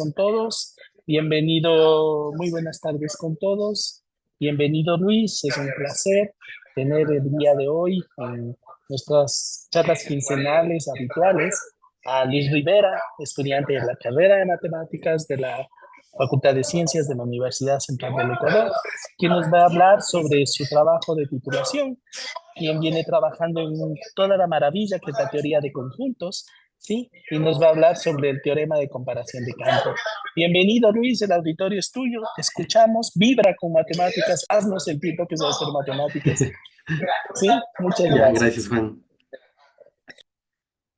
con todos. Bienvenido, muy buenas tardes con todos. Bienvenido Luis, es un placer tener el día de hoy en nuestras charlas quincenales habituales a Luis Rivera, estudiante de la carrera de matemáticas de la Facultad de Ciencias de la Universidad Central del Ecuador, quien nos va a hablar sobre su trabajo de titulación, quien viene trabajando en toda la maravilla que es la teoría de conjuntos, ¿sí? Y nos va a hablar sobre el teorema de comparación de Cantor. Bienvenido, Luis, el auditorio es tuyo, te escuchamos, vibra con matemáticas, haznos el tipo que sabe hacer matemáticas, ¿sí? Muchas Ya, gracias, gracias. Juan.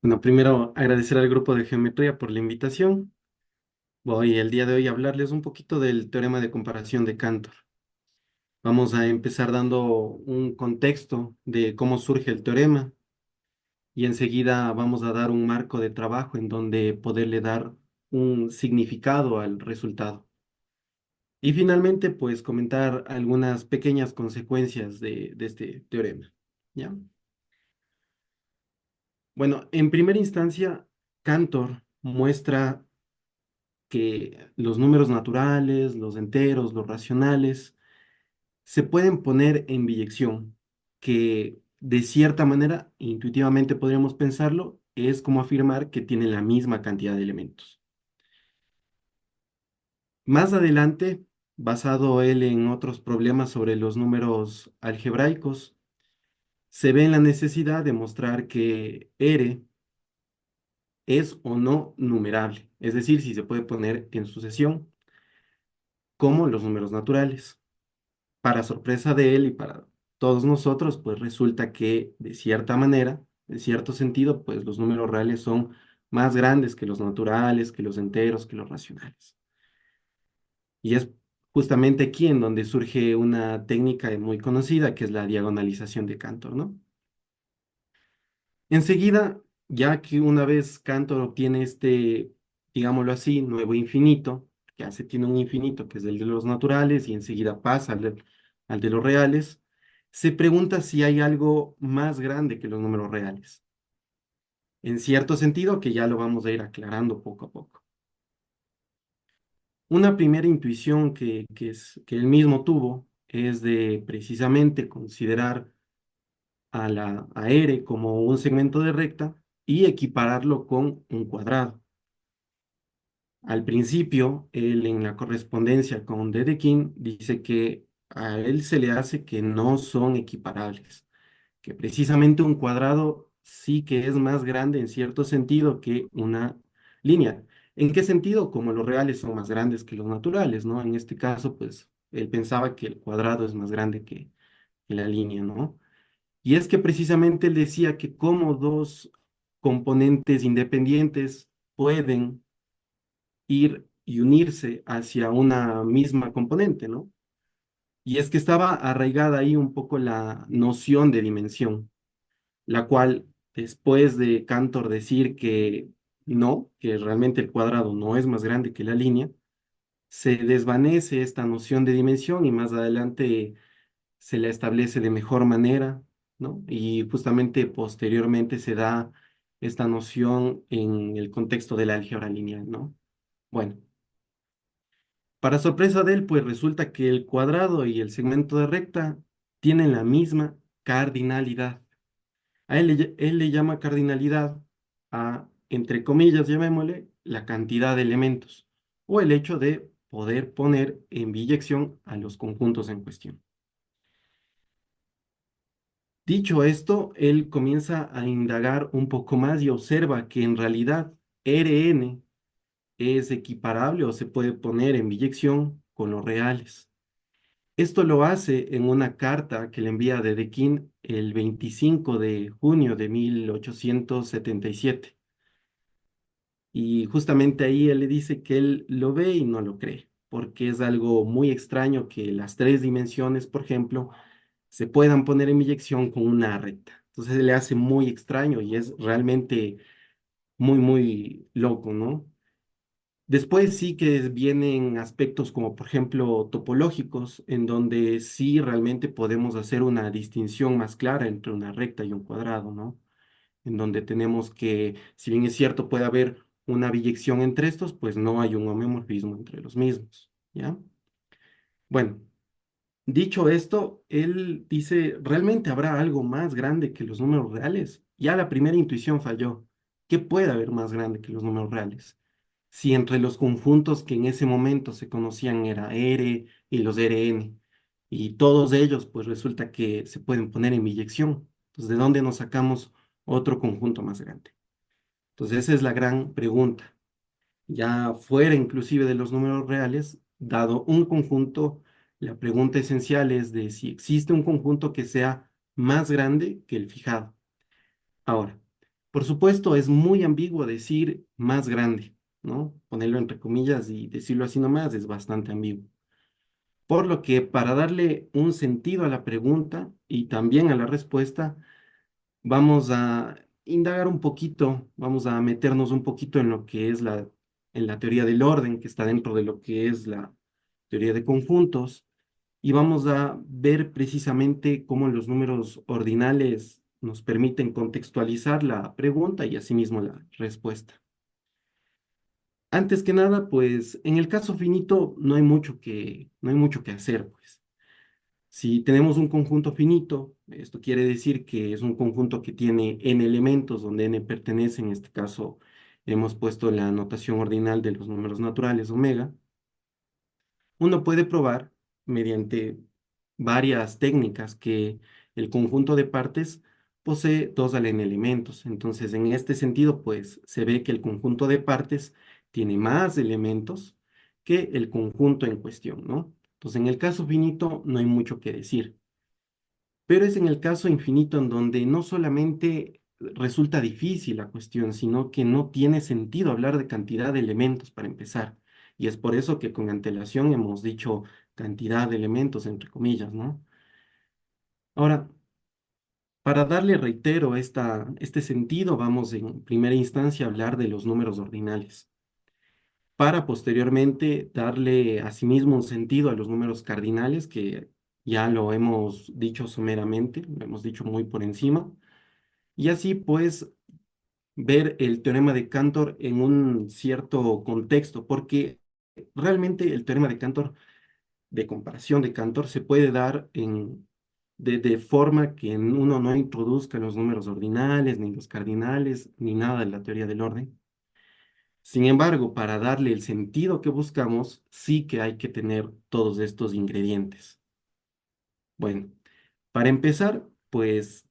Bueno, primero agradecer al grupo de geometría por la invitación. Voy el día de hoy a hablarles un poquito del teorema de comparación de Cantor. Vamos a empezar dando un contexto de cómo surge el teorema y enseguida vamos a dar un marco de trabajo en donde poderle dar un significado al resultado. Y finalmente, pues comentar algunas pequeñas consecuencias de este teorema. ¿Ya? Bueno, en primera instancia, Cantor muestra que los números naturales, los enteros, los racionales, se pueden poner en biyección, que de cierta manera, intuitivamente podríamos pensarlo, es como afirmar que tienen la misma cantidad de elementos. Más adelante, basado él en otros problemas sobre los números algebraicos, se ve en la necesidad de mostrar que R es o no numerable, es decir, si se puede poner en sucesión como los números naturales. Para sorpresa de él y para todos nosotros, pues resulta que de cierta manera, en cierto sentido, pues los números reales son más grandes que los naturales, que los enteros, que los racionales. Y es justamente aquí en donde surge una técnica muy conocida, que es la diagonalización de Cantor, ¿no? Enseguida, ya que una vez Cantor obtiene este, digámoslo así, nuevo infinito, ya se tiene un infinito que es el de los naturales y enseguida pasa al de los reales, se pregunta si hay algo más grande que los números reales. En cierto sentido, que ya lo vamos a ir aclarando poco a poco. Una primera intuición que él mismo tuvo es de precisamente considerar a R como un segmento de recta y equipararlo con un cuadrado. Al principio, él en la correspondencia con Dedekind dice que a él se le hace que no son equiparables, que precisamente un cuadrado sí que es más grande en cierto sentido que una línea. ¿En qué sentido? Como los reales son más grandes que los naturales, ¿no? En este caso, pues él pensaba que el cuadrado es más grande que la línea, ¿no? Y es que precisamente él decía que como dos componentes independientes pueden ir y unirse hacia una misma componente, ¿no? Y es que estaba arraigada ahí un poco la noción de dimensión, la cual después de Cantor decir que no, que realmente el cuadrado no es más grande que la línea, se desvanece esta noción de dimensión y más adelante se la establece de mejor manera, ¿no? Y justamente posteriormente se da esta noción en el contexto de la álgebra lineal, ¿no? Bueno. Para sorpresa de él, pues resulta que el cuadrado y el segmento de recta tienen la misma cardinalidad. Él le llama cardinalidad a, entre comillas, llamémosle, la cantidad de elementos o el hecho de poder poner en biyección a los conjuntos en cuestión. Dicho esto, él comienza a indagar un poco más y observa que en realidad Rn es equiparable o se puede poner en biyección con los reales. Esto lo hace en una carta que le envía Dedekind el 25 de junio de 1877. Y justamente ahí él le dice que él lo ve y no lo cree, porque es algo muy extraño que las tres dimensiones, por ejemplo, se puedan poner en biyección con una recta. Entonces le hace muy extraño y es realmente muy, muy loco, ¿no? Después sí que vienen aspectos como, por ejemplo, topológicos, en donde sí realmente podemos hacer una distinción más clara entre una recta y un cuadrado, ¿no? En donde tenemos que, si bien es cierto, puede haber una biyección entre estos, pues no hay un homeomorfismo entre los mismos, ¿ya? Bueno, dicho esto, él dice, ¿realmente habrá algo más grande que los números reales? Ya la primera intuición falló. ¿Qué puede haber más grande que los números reales? Si entre los conjuntos que en ese momento se conocían era R y los Rn, y todos ellos, pues resulta que se pueden poner en biyección. Entonces, ¿de dónde nos sacamos otro conjunto más grande? Entonces, esa es la gran pregunta. Ya fuera inclusive de los números reales, dado un conjunto, la pregunta esencial es de si existe un conjunto que sea más grande que el fijado. Ahora, por supuesto, es muy ambiguo decir más grande, ¿no? Ponerlo entre comillas y decirlo así nomás es bastante ambiguo. Por lo que para darle un sentido a la pregunta y también a la respuesta, vamos a indagar un poquito, vamos a meternos un poquito en lo que es en la teoría del orden, que está dentro de lo que es la teoría de conjuntos, y vamos a ver precisamente cómo los números ordinales nos permiten contextualizar la pregunta y asimismo la respuesta. Antes que nada, pues en el caso finito no hay mucho que hacer, pues. Si tenemos un conjunto finito, esto quiere decir que es un conjunto que tiene n elementos, donde n pertenece, en este caso hemos puesto la notación ordinal de los números naturales, omega. Uno puede probar mediante varias técnicas que el conjunto de partes posee 2 al n elementos. Entonces, en este sentido, pues se ve que el conjunto de partes tiene más elementos que el conjunto en cuestión, ¿no? Entonces, en el caso finito no hay mucho que decir, pero es en el caso infinito en donde no solamente resulta difícil la cuestión, sino que no tiene sentido hablar de cantidad de elementos para empezar. Y es por eso que con antelación hemos dicho cantidad de elementos, entre comillas, ¿no? Ahora, para darle, reitero, este sentido, vamos en primera instancia a hablar de los números ordinales, para posteriormente darle asimismo un sentido a los números cardinales, que ya lo hemos dicho someramente, lo hemos dicho muy por encima, y así pues ver el teorema de Cantor en un cierto contexto, porque realmente el teorema de Cantor, de comparación de Cantor, se puede dar de forma que uno no introduzca los números ordinales, ni los cardinales, ni nada de la teoría del orden. Sin embargo, para darle el sentido que buscamos, sí que hay que tener todos estos ingredientes. Bueno, para empezar, pues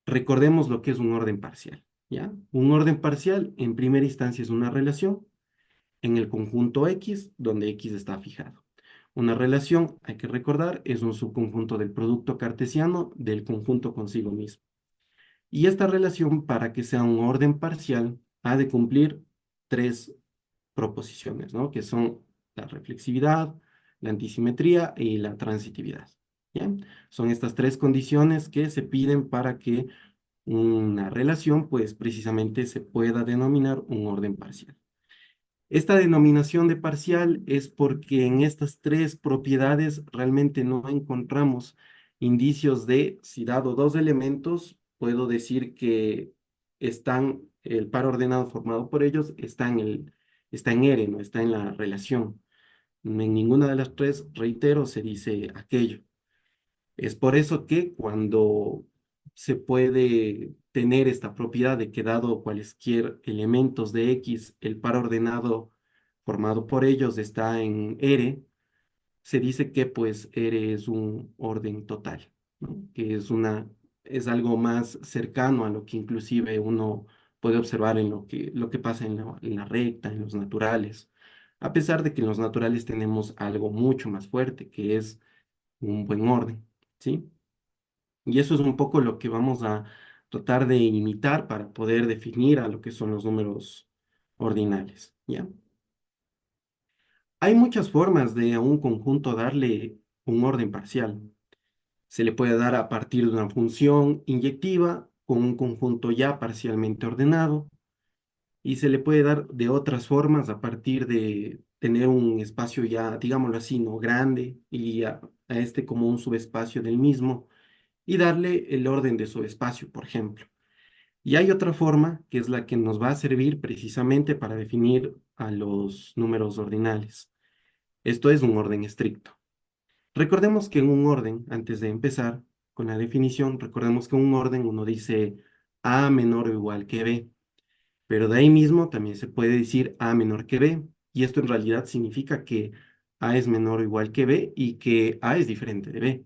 recordemos lo que es un orden parcial, ¿ya? Un orden parcial en primera instancia es una relación en el conjunto X, donde X está fijado. Una relación, hay que recordar, es un subconjunto del producto cartesiano del conjunto consigo mismo. Y esta relación, para que sea un orden parcial, ha de cumplir tres proposiciones, ¿no? Que son la reflexividad, la antisimetría y la transitividad. ¿Ya? Son estas tres condiciones que se piden para que una relación, pues precisamente se pueda denominar un orden parcial. Esta denominación de parcial es porque en estas tres propiedades realmente no encontramos indicios de, si dado dos elementos, puedo decir que el par ordenado formado por ellos está en R, no está en la relación. En ninguna de las tres, reitero, se dice aquello. Es por eso que cuando se puede tener esta propiedad de que dado cualesquier elementos de X, el par ordenado formado por ellos está en R, se dice que pues R es un orden total, ¿no? Que es algo más cercano a lo que inclusive uno puede observar en lo que pasa en la recta, en los naturales, a pesar de que en los naturales tenemos algo mucho más fuerte, que es un buen orden, ¿sí? Y eso es un poco lo que vamos a tratar de imitar para poder definir a lo que son los números ordinales, ¿ya? Hay muchas formas de a un conjunto darle un orden parcial. Se le puede dar a partir de una función inyectiva con un conjunto ya parcialmente ordenado y se le puede dar de otras formas a partir de tener un espacio ya, digámoslo así, no grande y a este como un subespacio del mismo y darle el orden de subespacio, por ejemplo. Y hay otra forma que es la que nos va a servir precisamente para definir a los números ordinales. Esto es un orden estricto. Recordemos que en un orden, antes de empezar con la definición, recordemos que en un orden uno dice A menor o igual que B, pero de ahí mismo también se puede decir A menor que B, y esto en realidad significa que A es menor o igual que B y que A es diferente de B.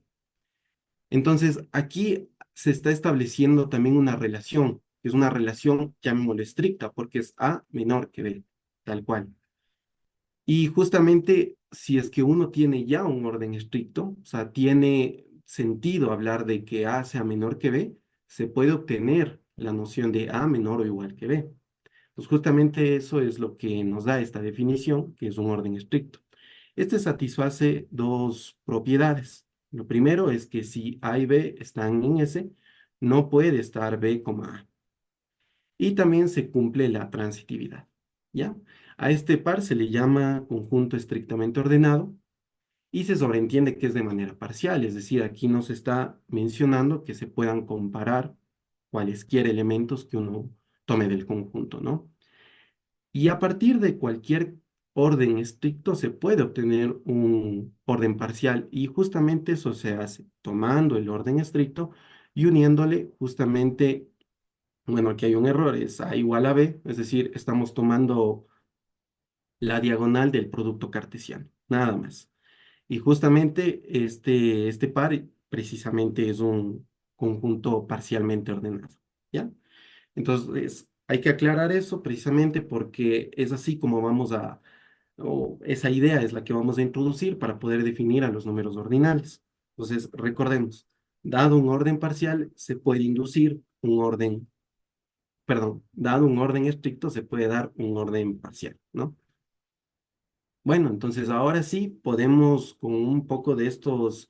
Entonces, aquí se está estableciendo también una relación, que es una relación, llamémoslo estricta, porque es A menor que B, tal cual. Y justamente si es que uno tiene ya un orden estricto, o sea, tiene sentido hablar de que A sea menor que B, se puede obtener la noción de A menor o igual que B. Pues justamente eso es lo que nos da esta definición, que es un orden estricto. Este satisface dos propiedades. Lo primero es que si A y B están en S, no puede estar B, A. Y también se cumple la transitividad, ¿ya? A este par se le llama conjunto estrictamente ordenado y se sobreentiende que es de manera parcial, es decir, aquí no se está mencionando que se puedan comparar cualesquiera elementos que uno tome del conjunto, ¿no? Y a partir de cualquier orden estricto se puede obtener un orden parcial y justamente eso se hace tomando el orden estricto y uniéndole justamente, bueno, aquí hay un error, es A igual a B, es decir, estamos tomando la diagonal del producto cartesiano, nada más. Y justamente este par precisamente es un conjunto parcialmente ordenado, ¿ya? Entonces, hay que aclarar eso precisamente porque es así como vamos a, o esa idea es la que vamos a introducir para poder definir a los números ordinales. Entonces, recordemos, dado un orden parcial, se puede inducir un orden, perdón, dado un orden estricto, se puede dar un orden parcial, ¿no? Bueno, entonces ahora sí podemos con un poco de estos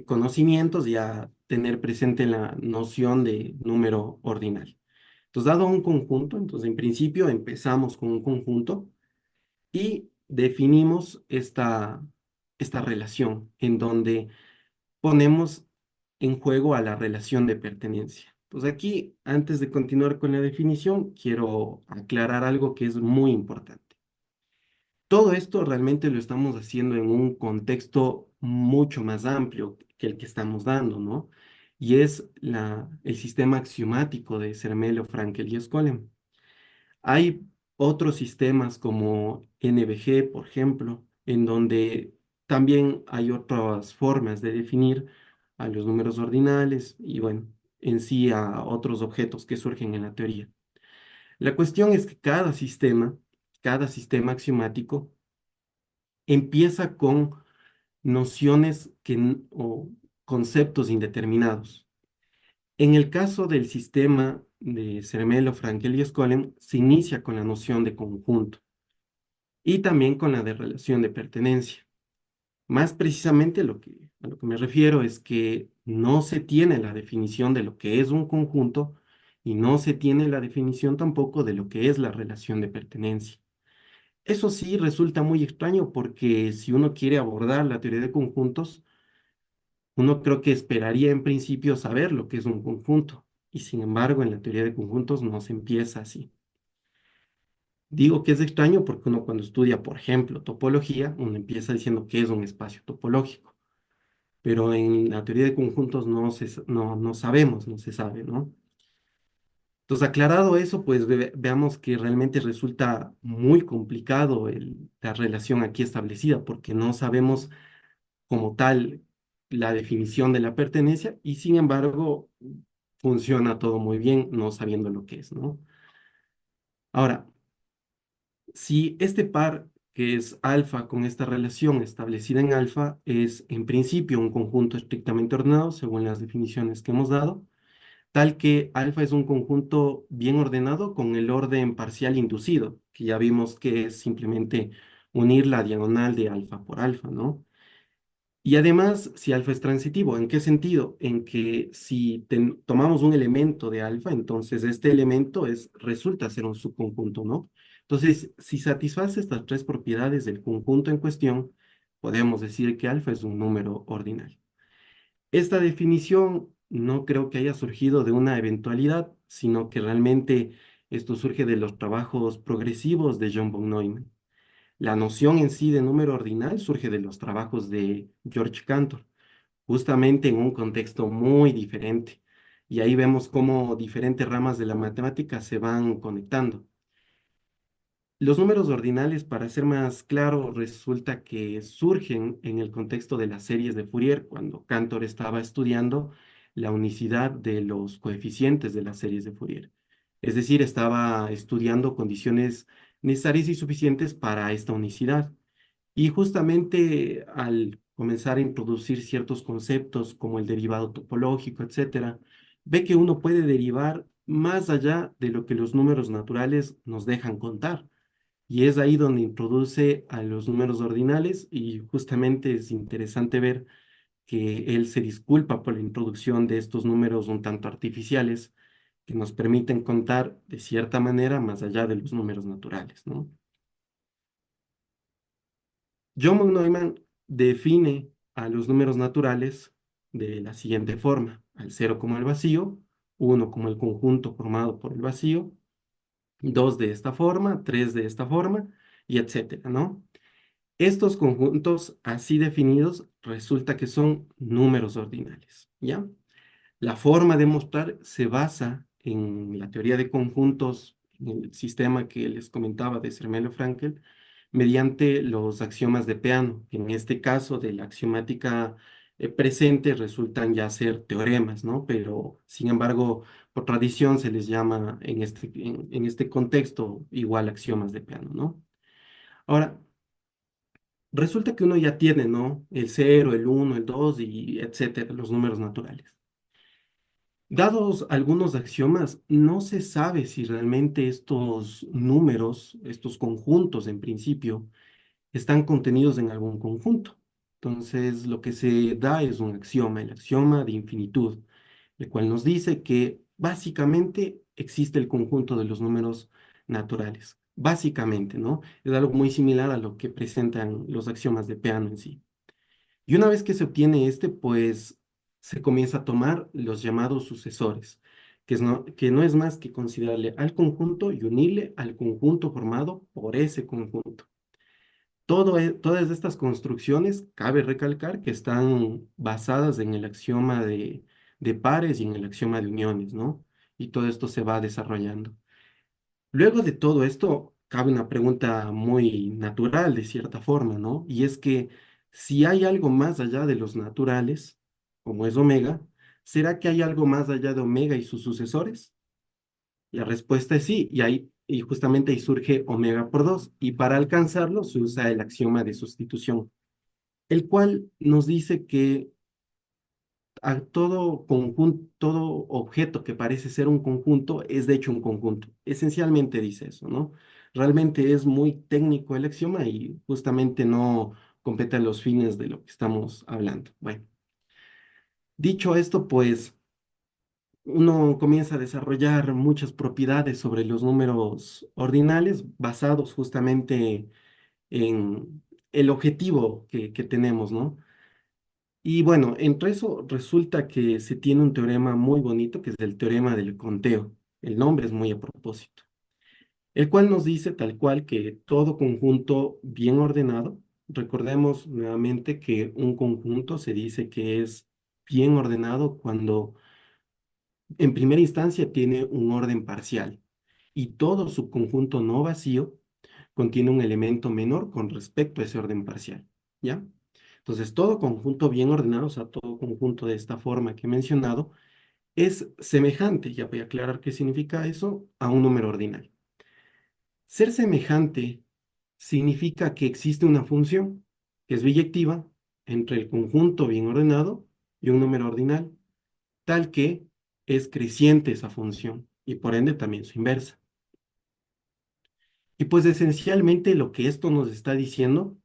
conocimientos ya tener presente la noción de número ordinal. Entonces, dado un conjunto, entonces en principio empezamos con un conjunto y definimos esta relación en donde ponemos en juego a la relación de pertenencia. Entonces aquí, antes de continuar con la definición, quiero aclarar algo que es muy importante. Todo esto realmente lo estamos haciendo en un contexto mucho más amplio que el que estamos dando, ¿no? Y es el sistema axiomático de Zermelo, Frankel y Skolem. Hay otros sistemas como NBG, por ejemplo, en donde también hay otras formas de definir a los números ordinales y, bueno, en sí a otros objetos que surgen en la teoría. La cuestión es que cada sistema axiomático, empieza con nociones o conceptos indeterminados. En el caso del sistema de Zermelo, Frankel y Skolem, se inicia con la noción de conjunto y también con la de relación de pertenencia. Más precisamente a lo que me refiero es que no se tiene la definición de lo que es un conjunto y no se tiene la definición tampoco de lo que es la relación de pertenencia. Eso sí resulta muy extraño porque si uno quiere abordar la teoría de conjuntos, uno creo que esperaría en principio saber lo que es un conjunto y sin embargo en la teoría de conjuntos no se empieza así. Digo que es extraño porque uno cuando estudia, por ejemplo, topología, uno empieza diciendo que es un espacio topológico, pero en la teoría de conjuntos no sabemos, no se sabe, ¿no? Entonces, aclarado eso, pues veamos que realmente resulta muy complicado la relación aquí establecida porque no sabemos como tal la definición de la pertenencia y sin embargo funciona todo muy bien no sabiendo lo que es, ¿no? Ahora, si este par que es alfa con esta relación establecida en alfa es en principio un conjunto estrictamente ordenado según las definiciones que hemos dado, tal que alfa es un conjunto bien ordenado con el orden parcial inducido, que ya vimos que es simplemente unir la diagonal de alfa por alfa, ¿no? Y además, si alfa es transitivo, ¿en qué sentido? En que si tomamos un elemento de alfa, entonces este elemento resulta ser un subconjunto, ¿no? Entonces, si satisface estas tres propiedades del conjunto en cuestión, podemos decir que alfa es un número ordinal. Esta definición no creo que haya surgido de una eventualidad, sino que realmente esto surge de los trabajos progresivos de John von Neumann. La noción en sí de número ordinal surge de los trabajos de George Cantor, justamente en un contexto muy diferente. Y ahí vemos cómo diferentes ramas de la matemática se van conectando. Los números ordinales, para ser más claro, resulta que surgen en el contexto de las series de Fourier, cuando Cantor estaba estudiando la unicidad de los coeficientes de las series de Fourier. Es decir, estaba estudiando condiciones necesarias y suficientes para esta unicidad. Y justamente al comenzar a introducir ciertos conceptos como el derivado topológico, etcétera, ve que uno puede derivar más allá de lo que los números naturales nos dejan contar. Y es ahí donde introduce a los números ordinales y justamente es interesante ver que él se disculpa por la introducción de estos números un tanto artificiales que nos permiten contar de cierta manera más allá de los números naturales, ¿no? John von Neumann define a los números naturales de la siguiente forma: al cero como el vacío, uno como el conjunto formado por el vacío, dos de esta forma, tres de esta forma, y etcétera, ¿no? Estos conjuntos así definidos resulta que son números ordinales, ¿ya? La forma de mostrar se basa en la teoría de conjuntos, en el sistema que les comentaba de Zermelo-Fraenkel, mediante los axiomas de Peano. En este caso, de la axiomática presente resultan ya ser teoremas, ¿no? Pero, sin embargo, por tradición se les llama en este contexto igual axiomas de Peano, ¿no? Ahora, resulta que uno ya tiene, ¿no? El cero, el uno, el 2 y etcétera, los números naturales. Dados algunos axiomas, no se sabe si realmente estos números, estos conjuntos en principio, están contenidos en algún conjunto. Entonces, lo que se da es un axioma, el axioma de infinitud, el cual nos dice que básicamente existe el conjunto de los números naturales. Básicamente, ¿no? Es algo muy similar a lo que presentan los axiomas de Peano en sí. Y una vez que se obtiene este, pues se comienza a tomar los llamados sucesores, que no es más que considerarle al conjunto y unirle al conjunto formado por ese conjunto. Todas estas construcciones, cabe recalcar que están basadas en el axioma de pares y en el axioma de uniones, ¿no? Y todo esto se va desarrollando. Luego de todo esto, cabe una pregunta muy natural, de cierta forma, ¿no? Y es que si hay algo más allá de los naturales, como es omega, ¿será que hay algo más allá de omega y sus sucesores? La respuesta es sí, y justamente ahí surge omega por 2, y para alcanzarlo se usa el axioma de sustitución, el cual nos dice que a todo conjunto, todo objeto que parece ser un conjunto es de hecho un conjunto. Esencialmente dice eso, ¿no? Realmente es muy técnico el axioma y justamente no compete a los fines de lo que estamos hablando. Bueno, dicho esto, pues uno comienza a desarrollar muchas propiedades sobre los números ordinales basados justamente en el objetivo que tenemos, ¿no? Y bueno, entre eso resulta que se tiene un teorema muy bonito que es el teorema del conteo. El nombre es muy a propósito, el cual nos dice tal cual que todo conjunto bien ordenado, recordemos nuevamente que un conjunto se dice que es bien ordenado cuando en primera instancia tiene un orden parcial y todo subconjunto no vacío contiene un elemento menor con respecto a ese orden parcial, ¿ya? Entonces, todo conjunto bien ordenado, o sea, todo conjunto de esta forma que he mencionado, es semejante, ya voy a aclarar qué significa eso, a un número ordinal. Ser semejante significa que existe una función que es biyectiva entre el conjunto bien ordenado y un número ordinal, tal que es creciente esa función y por ende también su inversa. Y pues esencialmente lo que esto nos está diciendo,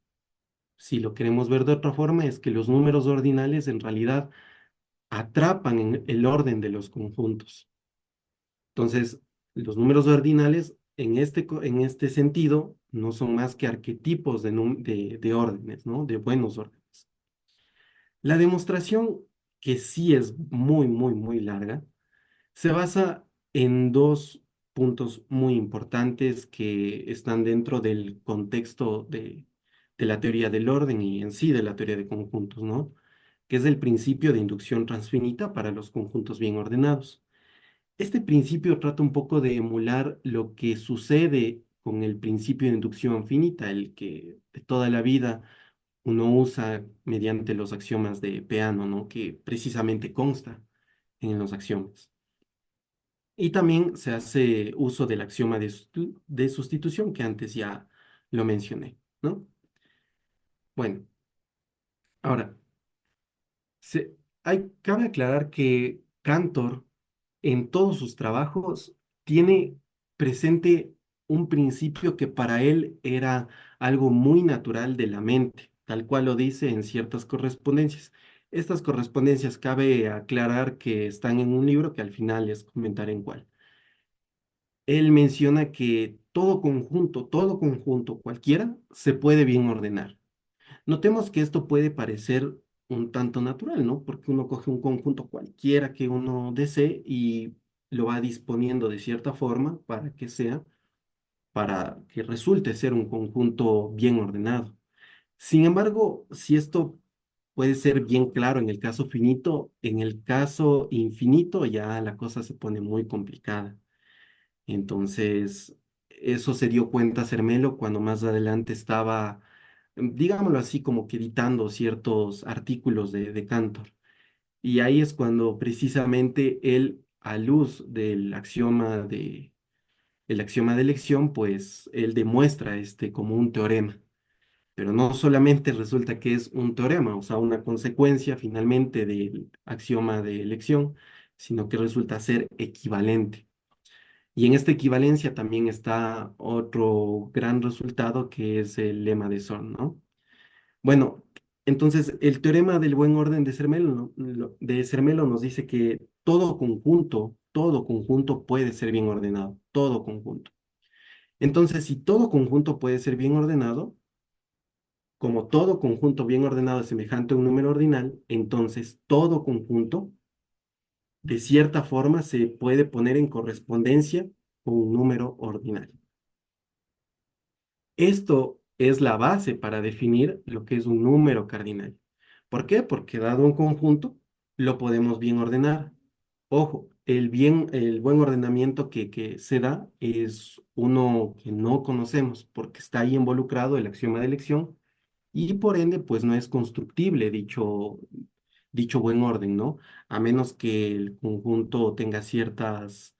si lo queremos ver de otra forma, es que los números ordinales en realidad atrapan en el orden de los conjuntos. Entonces, los números ordinales en este sentido no son más que arquetipos de órdenes, ¿no? De buenos órdenes. La demostración, que sí es muy, muy, muy larga, se basa en dos puntos muy importantes que están dentro del contexto de la teoría del orden y en sí de la teoría de conjuntos, ¿no? Que es el principio de inducción transfinita para los conjuntos bien ordenados. Este principio trata un poco de emular lo que sucede con el principio de inducción finita, el que de toda la vida uno usa mediante los axiomas de Peano, ¿no? Que precisamente consta en los axiomas. Y también se hace uso del axioma de sustitución que antes ya lo mencioné, ¿no? Bueno, ahora, cabe aclarar que Cantor en todos sus trabajos tiene presente un principio que para él era algo muy natural de la mente, tal cual lo dice en ciertas correspondencias. Estas correspondencias cabe aclarar que están en un libro que al final les comentaré en cuál. Él menciona que todo conjunto cualquiera, se puede bien ordenar. Notemos que esto puede parecer un tanto natural, ¿no? Porque uno coge un conjunto cualquiera que uno desee y lo va disponiendo de cierta forma para que resulte ser un conjunto bien ordenado. Sin embargo, si esto puede ser bien claro en el caso finito, en el caso infinito ya la cosa se pone muy complicada. Entonces, eso se dio cuenta Cermelo cuando más adelante estaba, digámoslo así, como que editando ciertos artículos de Cantor. Y ahí es cuando precisamente él, a luz el axioma de elección, pues él demuestra este como un teorema. Pero no solamente resulta que es un teorema, o sea, una consecuencia finalmente del axioma de elección, sino que resulta ser equivalente. Y en esta equivalencia también está otro gran resultado que es el lema de Zorn, ¿no? Bueno, entonces el teorema del buen orden de Zermelo, de Zermelo nos dice que todo conjunto puede ser bien ordenado, todo conjunto. Entonces, si todo conjunto puede ser bien ordenado, como todo conjunto bien ordenado es semejante a un número ordinal, entonces todo conjunto de cierta forma se puede poner en correspondencia con un número ordinal. Esto es la base para definir lo que es un número cardinal. ¿Por qué? Porque dado un conjunto, lo podemos bien ordenar. Ojo, el buen ordenamiento que se da es uno que no conocemos porque está ahí involucrado el axioma de elección y por ende, pues no es constructible dicho buen orden, ¿no? A menos que el conjunto tenga ciertas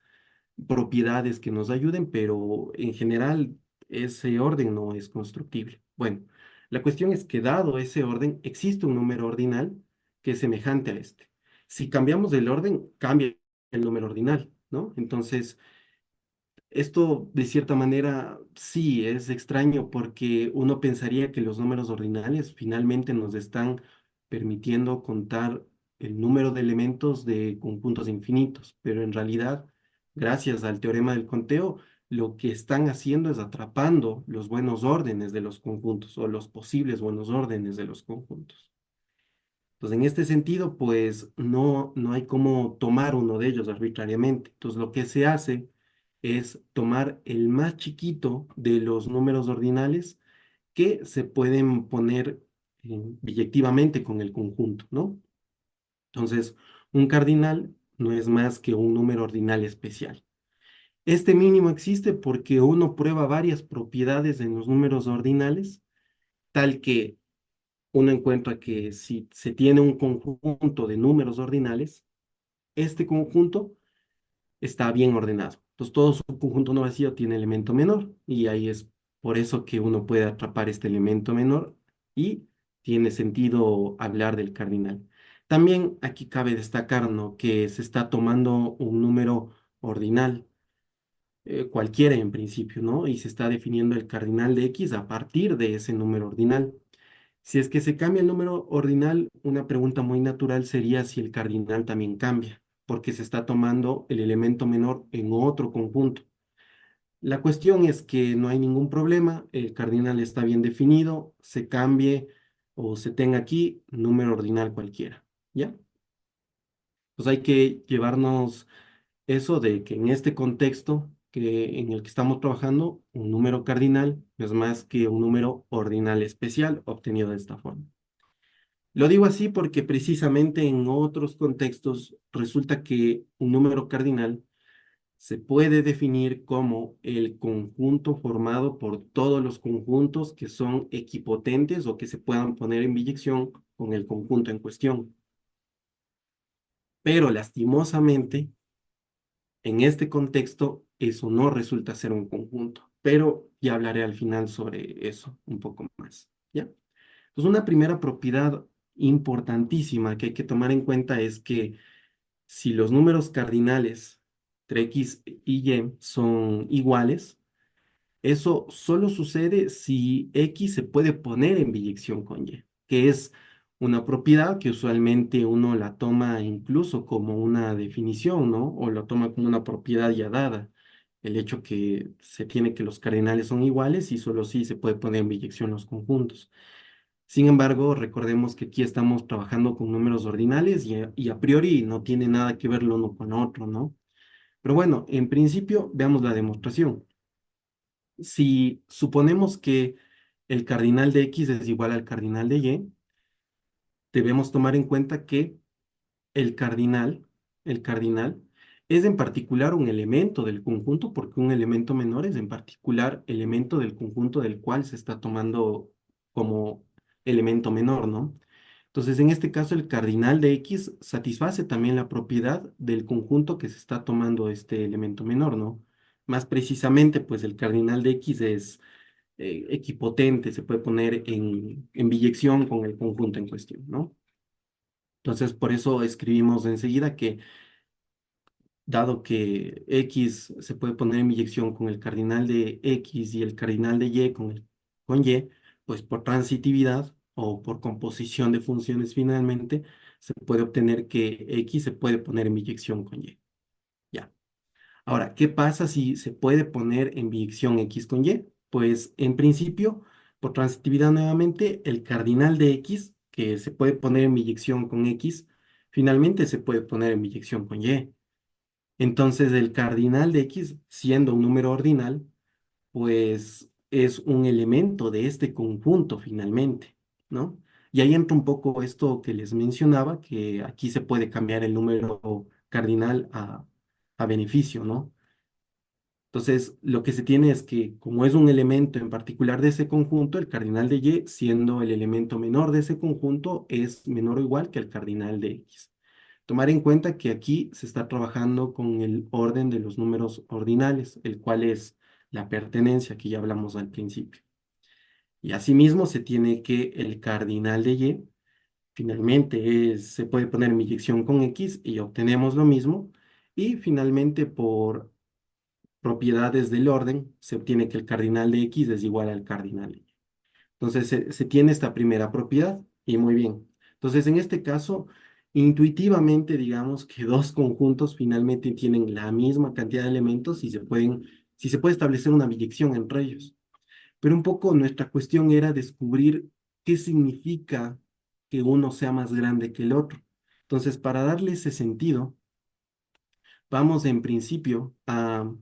propiedades que nos ayuden, pero en general ese orden no es constructible. Bueno, la cuestión es que dado ese orden, existe un número ordinal que es semejante a este. Si cambiamos el orden, cambia el número ordinal, ¿no? Entonces, esto de cierta manera sí es extraño porque uno pensaría que los números ordinales finalmente nos están permitiendo contar el número de elementos de conjuntos infinitos, pero en realidad, gracias al teorema del conteo, lo que están haciendo es atrapando los buenos órdenes de los conjuntos o los posibles buenos órdenes de los conjuntos. Entonces, en este sentido, pues no hay cómo tomar uno de ellos arbitrariamente. Entonces, lo que se hace es tomar el más chiquito de los números ordinales que se pueden poner biyectivamente con el conjunto, ¿no? Entonces, un cardinal no es más que un número ordinal especial. Este mínimo existe porque uno prueba varias propiedades en los números ordinales, tal que uno encuentra que si se tiene un conjunto de números ordinales, este conjunto está bien ordenado. Entonces, todo su conjunto no vacío tiene elemento menor y ahí es por eso que uno puede atrapar este elemento menor y tiene sentido hablar del cardinal. También aquí cabe destacar, ¿no?, que se está tomando un número ordinal, cualquiera en principio, ¿no? Y se está definiendo el cardinal de X a partir de ese número ordinal. Si es que se cambia el número ordinal, una pregunta muy natural sería si el cardinal también cambia, porque se está tomando el elemento menor en otro conjunto. La cuestión es que no hay ningún problema, el cardinal está bien definido, se cambie o se tenga aquí número ordinal cualquiera, ¿ya? Pues hay que llevarnos eso de que en este contexto en el que estamos trabajando, un número cardinal no es más que un número ordinal especial obtenido de esta forma. Lo digo así porque precisamente en otros contextos resulta que un número cardinal se puede definir como el conjunto formado por todos los conjuntos que son equipotentes o que se puedan poner en biyección con el conjunto en cuestión. Pero lastimosamente, en este contexto, eso no resulta ser un conjunto. Pero ya hablaré al final sobre eso un poco más. ¿Ya? Entonces, una primera propiedad importantísima que hay que tomar en cuenta es que si los números cardinales entre x y y son iguales, eso solo sucede si X se puede poner en biyección con Y, que es una propiedad que usualmente uno la toma incluso como una definición, ¿no? O la toma como una propiedad ya dada. El hecho que se tiene que los cardinales son iguales y solo sí se puede poner en biyección los conjuntos. Sin embargo, recordemos que aquí estamos trabajando con números ordinales y a priori no tiene nada que ver lo uno con lo otro, ¿no? Pero bueno, en principio veamos la demostración. Si suponemos que el cardinal de X es igual al cardinal de Y, debemos tomar en cuenta que el cardinal, el cardinal, es en particular un elemento del conjunto, porque un elemento menor es en particular elemento del conjunto del cual se está tomando como elemento menor, ¿no? Entonces, en este caso, el cardinal de X satisface también la propiedad del conjunto que se está tomando este elemento menor, ¿no? Más precisamente, pues el cardinal de X es equipotente, se puede poner en biyección con el conjunto en cuestión, ¿no? Entonces, por eso escribimos enseguida que, dado que X se puede poner en biyección con el cardinal de X y el cardinal de Y con Y, pues por transitividad o por composición de funciones finalmente, se puede obtener que X se puede poner en biyección con Y. Ya. Ahora, ¿qué pasa si se puede poner en biyección X con Y? Pues en principio, por transitividad nuevamente, el cardinal de X, que se puede poner en biyección con X, finalmente se puede poner en biyección con Y. Entonces, el cardinal de X, siendo un número ordinal, pues es un elemento de este conjunto finalmente, ¿no? Y ahí entra un poco esto que les mencionaba, que aquí se puede cambiar el número cardinal a beneficio, ¿no? Entonces, lo que se tiene es que como es un elemento en particular de ese conjunto, el cardinal de Y, siendo el elemento menor de ese conjunto, es menor o igual que el cardinal de X. Tomar en cuenta que aquí se está trabajando con el orden de los números ordinales, el cual es la pertenencia que ya hablamos al principio. Y asimismo se tiene que el cardinal de Y finalmente se puede poner en biyección con X y obtenemos lo mismo. Y finalmente por propiedades del orden, se obtiene que el cardinal de X es igual al cardinal de Y. Entonces se tiene esta primera propiedad y muy bien. Entonces en este caso, intuitivamente digamos que dos conjuntos finalmente tienen la misma cantidad de elementos y si se puede establecer una biyección entre ellos. Pero un poco nuestra cuestión era descubrir qué significa que uno sea más grande que el otro. Entonces, para darle ese sentido, vamos en principio a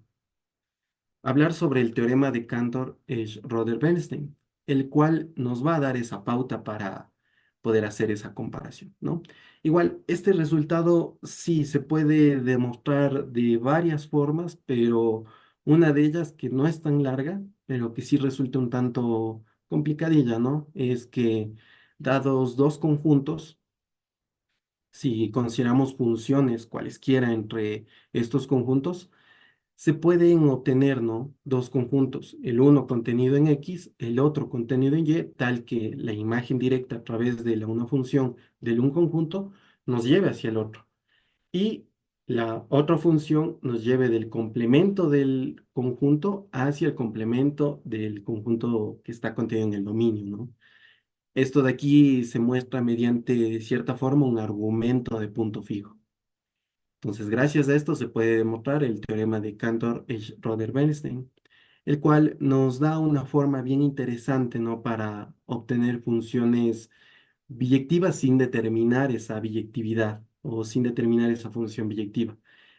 hablar sobre el teorema de Cantor-Roder-Bernstein, el cual nos va a dar esa pauta para poder hacer esa comparación, ¿no? Igual, este resultado sí se puede demostrar de varias formas, pero una de ellas que no es tan larga, pero que sí resulta un tanto complicadilla, ¿no? Es que dados dos conjuntos, si consideramos funciones cualesquiera entre estos conjuntos, se pueden obtener, ¿no? Dos conjuntos, el uno contenido en X, el otro contenido en Y, tal que la imagen directa a través de una función del un conjunto nos lleve hacia el otro. Y la otra función nos lleve del complemento del conjunto hacia el complemento del conjunto que está contenido en el dominio, ¿no? Esto de aquí se muestra mediante, de cierta forma, un argumento de punto fijo. Entonces, gracias a esto se puede demostrar el teorema de Cantor-Roder-Bernstein, el cual nos da una forma bien interesante, ¿no? Para obtener funciones biyectivas sin determinar esa biyectividad o sin determinar esa función biyectiva.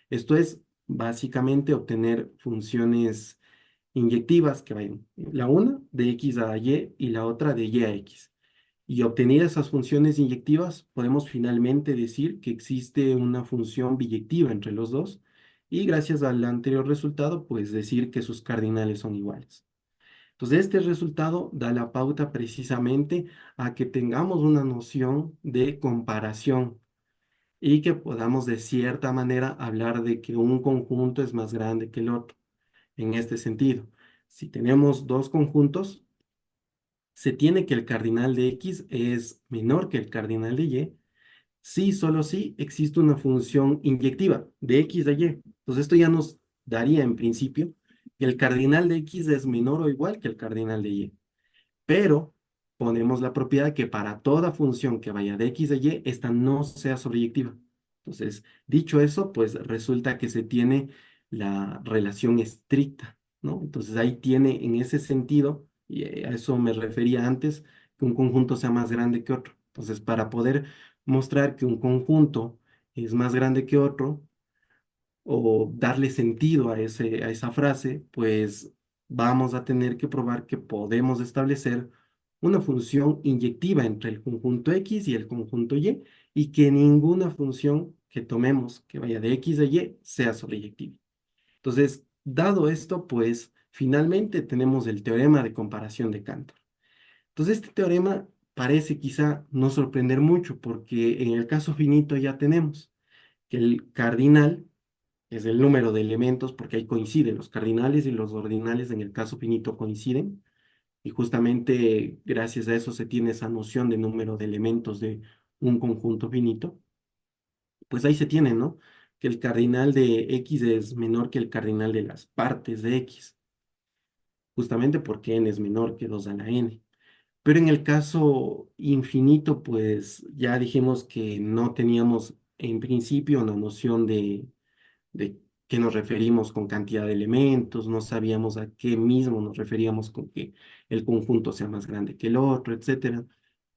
Esto es, básicamente obtener funciones inyectivas que vayan, la una de x a y y la otra de y a x. Y obtenidas esas funciones inyectivas, podemos finalmente decir que existe una función biyectiva entre los dos y gracias al anterior resultado, pues decir que sus cardinales son iguales. Entonces, este resultado da la pauta precisamente a que tengamos una noción de comparación y que podamos de cierta manera hablar de que un conjunto es más grande que el otro. En este sentido, si tenemos dos conjuntos, se tiene que el cardinal de x es menor que el cardinal de y, si solo si existe una función inyectiva de x de y. Entonces esto ya nos daría en principio que el cardinal de x es menor o igual que el cardinal de y. Pero ponemos la propiedad que para toda función que vaya de x a y, esta no sea sobreyectiva. Entonces, dicho eso, pues resulta que se tiene la relación estricta, ¿no? Entonces ahí tiene en ese sentido, y a eso me refería antes, que un conjunto sea más grande que otro. Entonces, para poder mostrar que un conjunto es más grande que otro, o darle sentido a esa frase, pues vamos a tener que probar que podemos establecer una función inyectiva entre el conjunto X y el conjunto y que ninguna función que tomemos que vaya de X a Y sea sobreyectiva. Entonces, dado esto, pues finalmente tenemos el teorema de comparación de Cantor. Entonces, este teorema parece quizá no sorprender mucho porque en el caso finito ya tenemos que el cardinal es el número de elementos, porque ahí coinciden los cardinales y los ordinales en el caso finito coinciden, y justamente gracias a eso se tiene esa noción de número de elementos de un conjunto finito, pues ahí se tiene, ¿no? Que el cardinal de x es menor que el cardinal de las partes de x, justamente porque n es menor que 2 a la n. Pero en el caso infinito, pues ya dijimos que no teníamos en principio una noción de qué nos referimos con cantidad de elementos, no sabíamos a qué mismo nos referíamos con que el conjunto sea más grande que el otro, etcétera.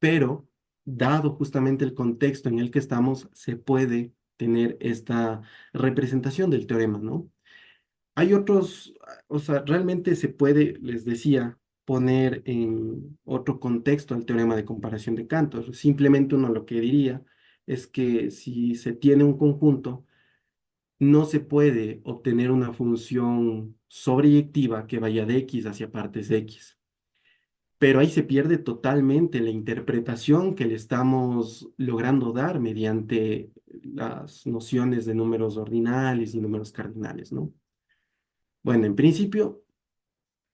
Pero, dado justamente el contexto en el que estamos, se puede tener esta representación del teorema, ¿no? Hay otros, o sea, realmente se puede, les decía, poner en otro contexto al teorema de comparación de Cantor. Simplemente uno lo que diría es que si se tiene un conjunto, no se puede obtener una función sobreyectiva que vaya de x hacia partes de x. Pero ahí se pierde totalmente la interpretación que le estamos logrando dar mediante las nociones de números ordinales y números cardinales, ¿no? Bueno, en principio,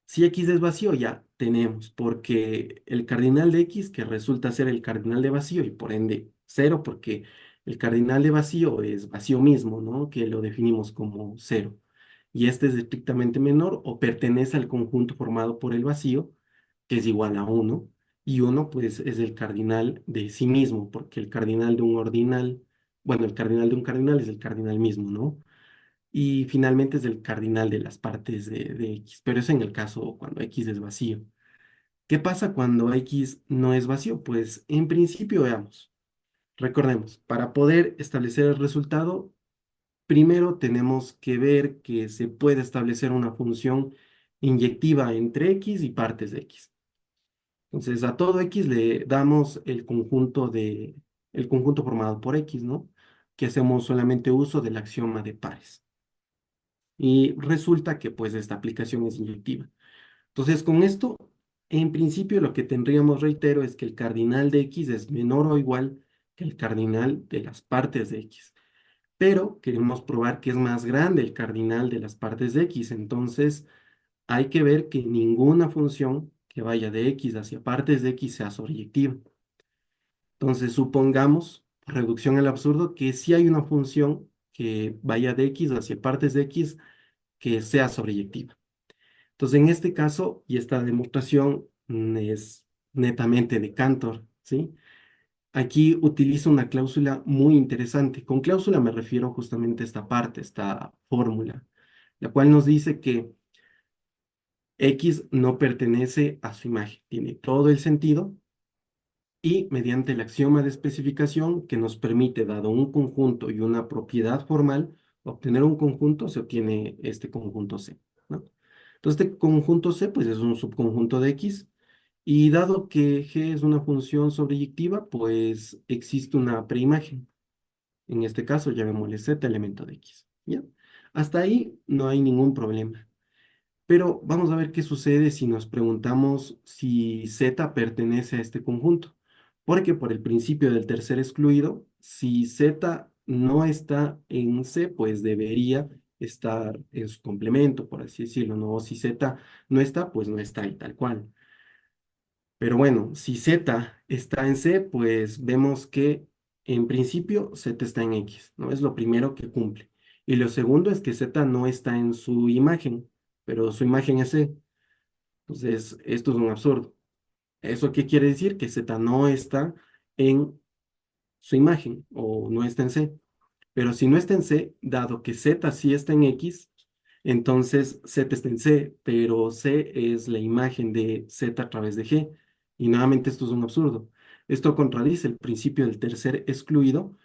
si x es vacío, ya tenemos, porque el cardinal de x, que resulta ser el cardinal de vacío, y por ende cero, porque el cardinal de vacío es vacío mismo, ¿no? Que lo definimos como cero. Y este es estrictamente menor o pertenece al conjunto formado por el vacío, que es igual a uno, y uno pues es el cardinal de sí mismo, porque el cardinal de un ordinal, bueno, el cardinal de un cardinal es el cardinal mismo, ¿no? Y finalmente es el cardinal de las partes de X, pero es en el caso cuando X es vacío. ¿Qué pasa cuando X no es vacío? Pues en principio veamos, recordemos, para poder establecer el resultado, primero tenemos que ver que se puede establecer una función inyectiva entre X y partes de X. Entonces a todo X le damos el conjunto formado por X, ¿no? Que hacemos solamente uso del axioma de pares. Y resulta que pues esta aplicación es inyectiva. Entonces con esto, en principio lo que tendríamos, reitero, es que el cardinal de x es menor o igual que el cardinal de las partes de x. Pero queremos probar que es más grande el cardinal de las partes de x. Entonces hay que ver que ninguna función que vaya de x hacia partes de x sea sobreyectiva. Entonces supongamos, por reducción al absurdo, que si hay una función que vaya de x hacia partes de x que sea sobreyectiva. Entonces, en este caso, y esta demostración es netamente de Cantor, ¿sí? Aquí utilizo una cláusula muy interesante. Con cláusula me refiero justamente a esta parte, esta fórmula, la cual nos dice que X no pertenece a su imagen, tiene todo el sentido y mediante el axioma de especificación que nos permite, dado un conjunto y una propiedad formal, obtener un conjunto se obtiene este conjunto C, ¿no? Entonces, este conjunto C, pues es un subconjunto de X, y dado que G es una función sobreyectiva, pues existe una preimagen. En este caso, llamémosle Z elemento de X, ¿ya? Hasta ahí no hay ningún problema. Pero vamos a ver qué sucede si nos preguntamos si Z pertenece a este conjunto. Porque por el principio del tercer excluido, si Z no está en C, pues debería estar en su complemento, por así decirlo, ¿no? O si Z no está, pues no está ahí tal cual. Pero bueno, si Z está en C, pues vemos que en principio Z está en X, ¿no? Es lo primero que cumple. Y lo segundo es que Z no está en su imagen, pero su imagen es C. Entonces, esto es un absurdo. ¿Eso qué quiere decir? Que Z no está en su imagen o no está en C. Pero si no está en C, dado que Z sí está en X, entonces Z está en C, pero C es la imagen de Z a través de G. Y nuevamente esto es un absurdo. Esto contradice el principio del tercer excluido,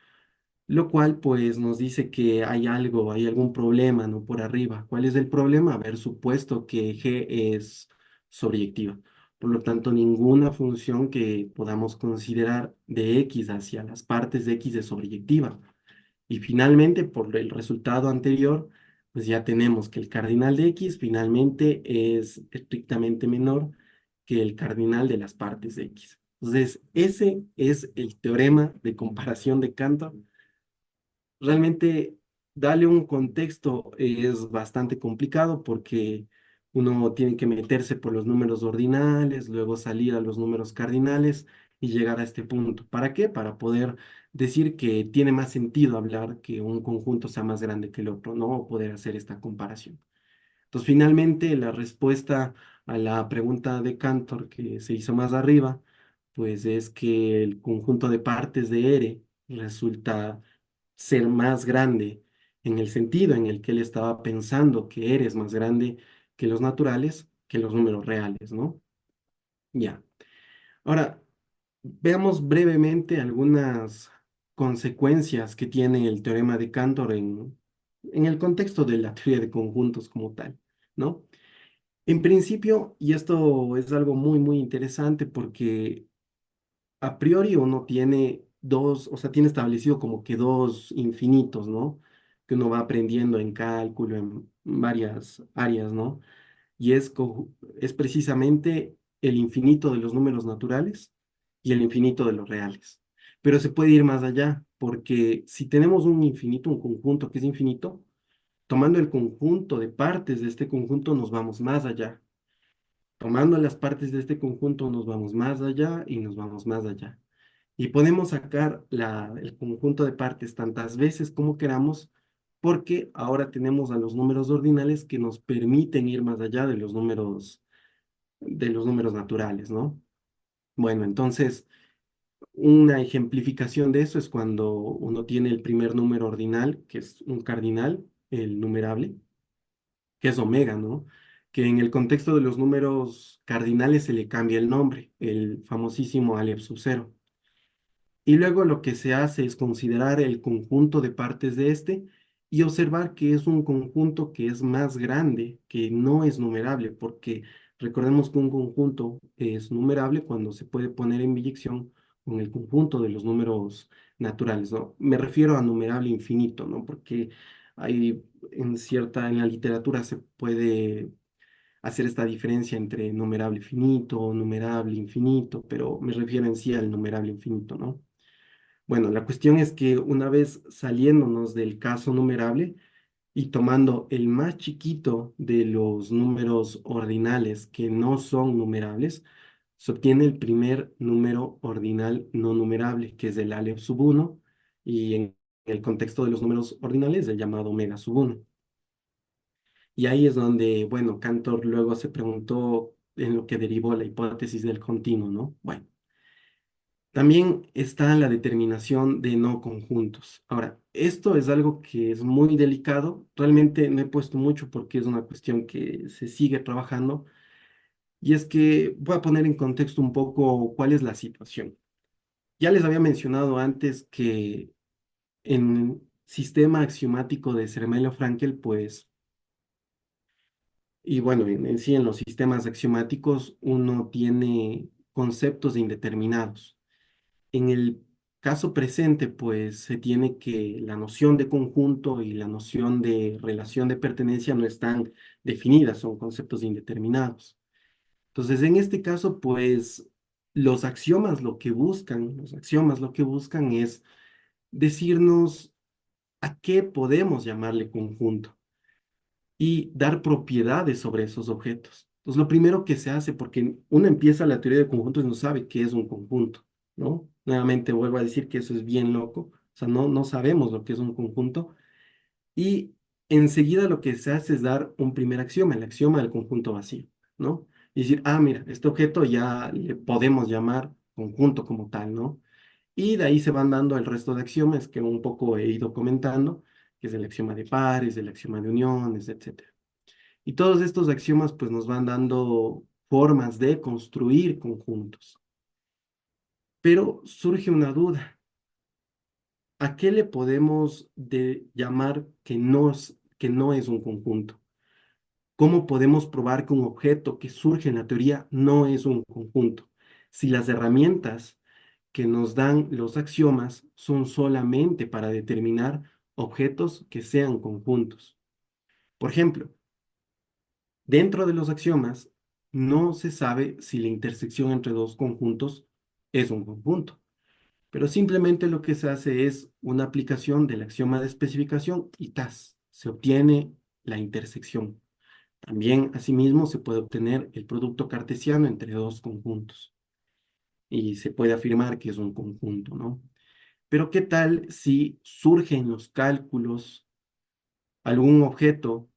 lo cual pues nos dice que hay algo, hay algún problema, ¿no? Por arriba. ¿Cuál es el problema? Haber supuesto que G es sobreyectiva. Por lo tanto, ninguna función que podamos considerar de X hacia las partes de X es sobreyectiva. Y finalmente, por el resultado anterior, pues ya tenemos que el cardinal de X finalmente es estrictamente menor que el cardinal de las partes de X. Entonces, ese es el teorema de comparación de Cantor. Realmente darle un contexto es bastante complicado porque uno tiene que meterse por los números ordinales, luego salir a los números cardinales y llegar a este punto. ¿Para qué? Para poder decir que tiene más sentido hablar que un conjunto sea más grande que el otro, ¿no? O poder hacer esta comparación. Entonces, finalmente, la respuesta a la pregunta de Cantor que se hizo más arriba, pues es que el conjunto de partes de R resulta ser más grande en el sentido en el que él estaba pensando que R es más grande que los naturales, que los números reales, ¿no? Ya. Ahora, veamos brevemente algunas consecuencias que tiene el teorema de Cantor en el contexto de la teoría de conjuntos como tal, ¿no? En principio, y esto es algo muy, muy interesante porque a priori uno tiene dos, o sea, tiene establecido como que dos infinitos, ¿no? Que uno va aprendiendo en cálculo, en varias áreas, ¿no? Y es precisamente el infinito de los números naturales y el infinito de los reales. Pero se puede ir más allá, porque si tenemos un infinito, un conjunto que es infinito, tomando el conjunto de partes de este conjunto nos vamos más allá. Tomando las partes de este conjunto nos vamos más allá y nos vamos más allá. Y podemos sacar el conjunto de partes tantas veces como queramos, porque ahora tenemos a los números ordinales que nos permiten ir más allá de los números naturales, ¿no? Bueno, entonces, una ejemplificación de eso es cuando uno tiene el primer número ordinal, que es un cardinal, el numerable, que es omega, ¿no? Que en el contexto de los números cardinales se le cambia el nombre, el famosísimo Aleph sub cero. Y luego lo que se hace es considerar el conjunto de partes de este y observar que es un conjunto que es más grande, que no es numerable, porque recordemos que un conjunto es numerable cuando se puede poner en biyección con el conjunto de los números naturales, ¿no? Me refiero a numerable infinito, ¿no? Porque hay en la literatura se puede hacer esta diferencia entre numerable finito, numerable infinito, pero me refiero en sí al numerable infinito, ¿no? Bueno, la cuestión es que una vez saliéndonos del caso numerable y tomando el más chiquito de los números ordinales que no son numerables, se obtiene el primer número ordinal no numerable, que es el Aleph sub uno, y en el contexto de los números ordinales el llamado omega sub uno. Y ahí es donde, bueno, Cantor luego se preguntó en lo que derivó la hipótesis del continuo, ¿no? Bueno. También está la determinación de no conjuntos. Ahora, esto es algo que es muy delicado. Realmente no he puesto mucho porque es una cuestión que se sigue trabajando. Y es que voy a poner en contexto un poco cuál es la situación. Ya les había mencionado antes que en sistema axiomático de Zermelo-Fraenkel, pues, y bueno, en sí en los sistemas axiomáticos uno tiene conceptos indeterminados. En el caso presente, pues se tiene que la noción de conjunto y la noción de relación de pertenencia no están definidas, son conceptos indeterminados. Entonces, en este caso, pues los axiomas lo que buscan es decirnos a qué podemos llamarle conjunto y dar propiedades sobre esos objetos. Entonces, lo primero que se hace, porque uno empieza la teoría de conjuntos y no sabe qué es un conjunto, ¿no? Nuevamente vuelvo a decir que eso es bien loco, o sea, no sabemos lo que es un conjunto y enseguida lo que se hace es dar un primer axioma, el axioma del conjunto vacío, ¿no? Y decir, ah, mira, este objeto ya le podemos llamar conjunto como tal, ¿no? Y de ahí se van dando el resto de axiomas que un poco he ido comentando, que es el axioma de pares, el axioma de uniones, etcétera. Y todos estos axiomas pues nos van dando formas de construir conjuntos. Pero surge una duda. ¿A qué le podemos llamar que no es un conjunto? ¿Cómo podemos probar que un objeto que surge en la teoría no es un conjunto? Si las herramientas que nos dan los axiomas son solamente para determinar objetos que sean conjuntos. Por ejemplo, dentro de los axiomas no se sabe si la intersección entre dos conjuntos es un conjunto, pero simplemente lo que se hace es una aplicación del axioma de especificación y ¡tas! Se obtiene la intersección. También, asimismo, se puede obtener el producto cartesiano entre dos conjuntos y se puede afirmar que es un conjunto, ¿no? Pero ¿qué tal si surge en los cálculos algún objeto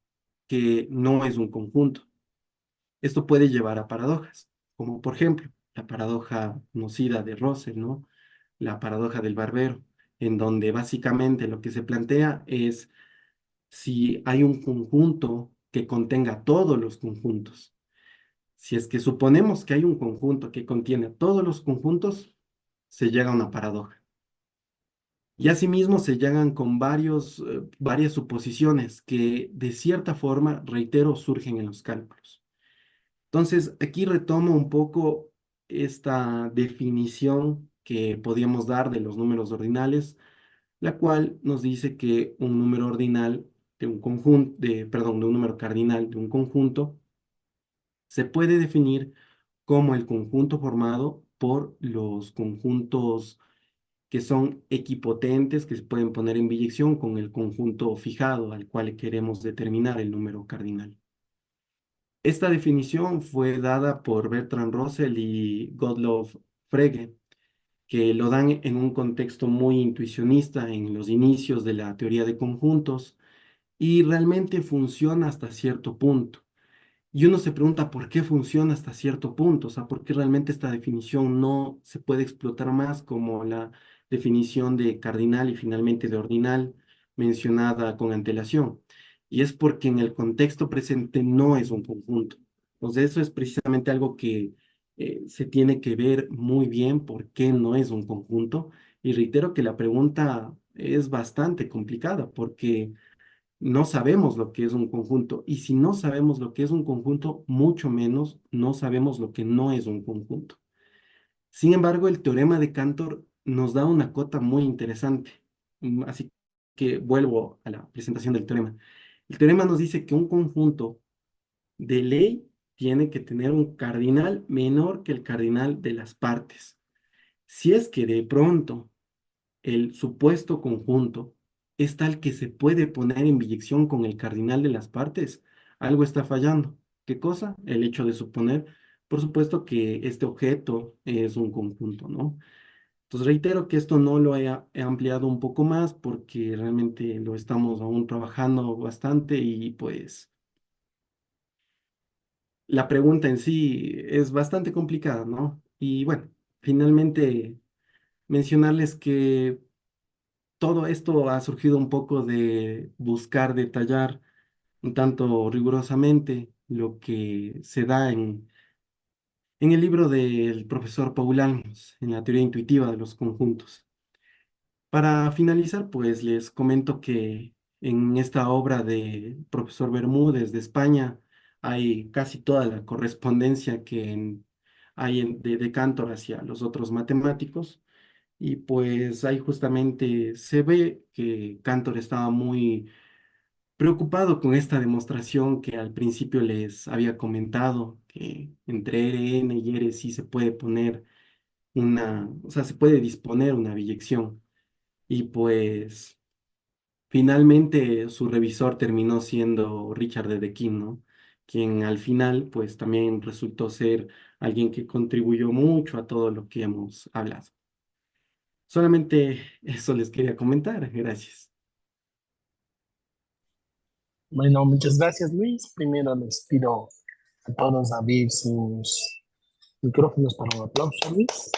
que no es un conjunto? Esto puede llevar a paradojas, como por ejemplo la paradoja conocida de Russell, ¿no? La paradoja del barbero, en donde básicamente lo que se plantea es si hay un conjunto que contenga todos los conjuntos. Si es que suponemos que hay un conjunto que contiene todos los conjuntos, se llega a una paradoja. Y asimismo se llegan con varias suposiciones que de cierta forma, reitero, surgen en los cálculos. Entonces, aquí retomo un poco esta definición que podíamos dar de los números ordinales, la cual nos dice que un número ordinal de un conjunto, perdón, de un número cardinal de un conjunto se puede definir como el conjunto formado por los conjuntos que son equipotentes, que se pueden poner en biyección con el conjunto fijado al cual queremos determinar el número cardinal. Esta definición fue dada por Bertrand Russell y Gottlob Frege, que lo dan en un contexto muy intuicionista en los inicios de la teoría de conjuntos y realmente funciona hasta cierto punto. Y uno se pregunta por qué funciona hasta cierto punto, o sea, por qué realmente esta definición no se puede explotar más como la definición de cardinal y finalmente de ordinal mencionada con antelación. Y es porque en el contexto presente no es un conjunto. Entonces, eso es precisamente algo que se tiene que ver muy bien por qué no es un conjunto. Y reitero que la pregunta es bastante complicada porque no sabemos lo que es un conjunto y si no sabemos lo que es un conjunto, mucho menos no sabemos lo que no es un conjunto. Sin embargo, el teorema de Cantor nos da una cota muy interesante. Así que vuelvo a la presentación del teorema. El teorema nos dice que un conjunto de ley tiene que tener un cardinal menor que el cardinal de las partes. Si es que de pronto el supuesto conjunto es tal que se puede poner en biyección con el cardinal de las partes, algo está fallando. ¿Qué cosa? El hecho de suponer, por supuesto, que este objeto es un conjunto, ¿no? Entonces reitero que esto no lo he ampliado un poco más porque realmente lo estamos aún trabajando bastante y pues la pregunta en sí es bastante complicada, ¿no? Y bueno, finalmente mencionarles que todo esto ha surgido un poco de buscar detallar un tanto rigurosamente lo que se da en el libro del profesor Paul Alms, en la teoría intuitiva de los conjuntos. Para finalizar, pues les comento que en esta obra de profesor Bermúdez de España hay casi toda la correspondencia hay de Cantor hacia los otros matemáticos. Y pues ahí justamente se ve que Cantor estaba muy preocupado con esta demostración que al principio les había comentado, que entre Rn y R sí se puede poner o sea, se puede disponer una biyección. Y pues finalmente su revisor terminó siendo Richard de Deakin, ¿no? Quien al final pues también resultó ser alguien que contribuyó mucho a todo lo que hemos hablado. Solamente eso les quería comentar. Gracias. Bueno, muchas gracias, Luis. Primero les pido a todos abrir sus micrófonos para un aplauso, Luis.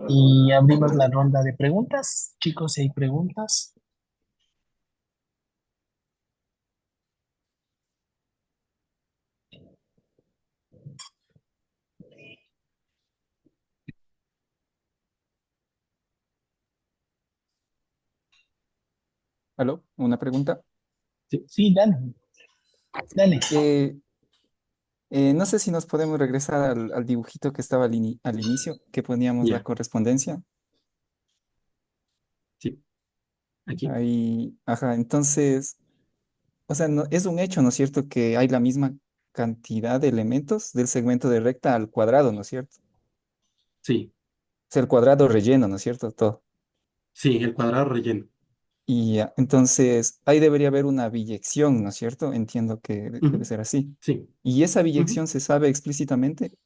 Y abrimos la ronda de preguntas. Chicos, si hay preguntas. ¿Aló? Una pregunta. Sí, Sí, dale, dale. Eh, no sé si nos podemos regresar al dibujito que estaba al inicio, que poníamos la ya, correspondencia. sí, aquí. Ahí, ajá, entonces, o sea, no, es un hecho, ¿no es cierto?, que hay la misma cantidad de elementos del segmento de recta al cuadrado, ¿no es cierto? Sí, O sea, el cuadrado relleno, ¿no es cierto? Todo. sí, el cuadrado relleno. Y ya, entonces, ahí debería haber una biyección, ¿no es cierto? Entiendo que debe Ujú, ser así. sí, ¿Y esa ujú, biyección se sabe explícitamente? O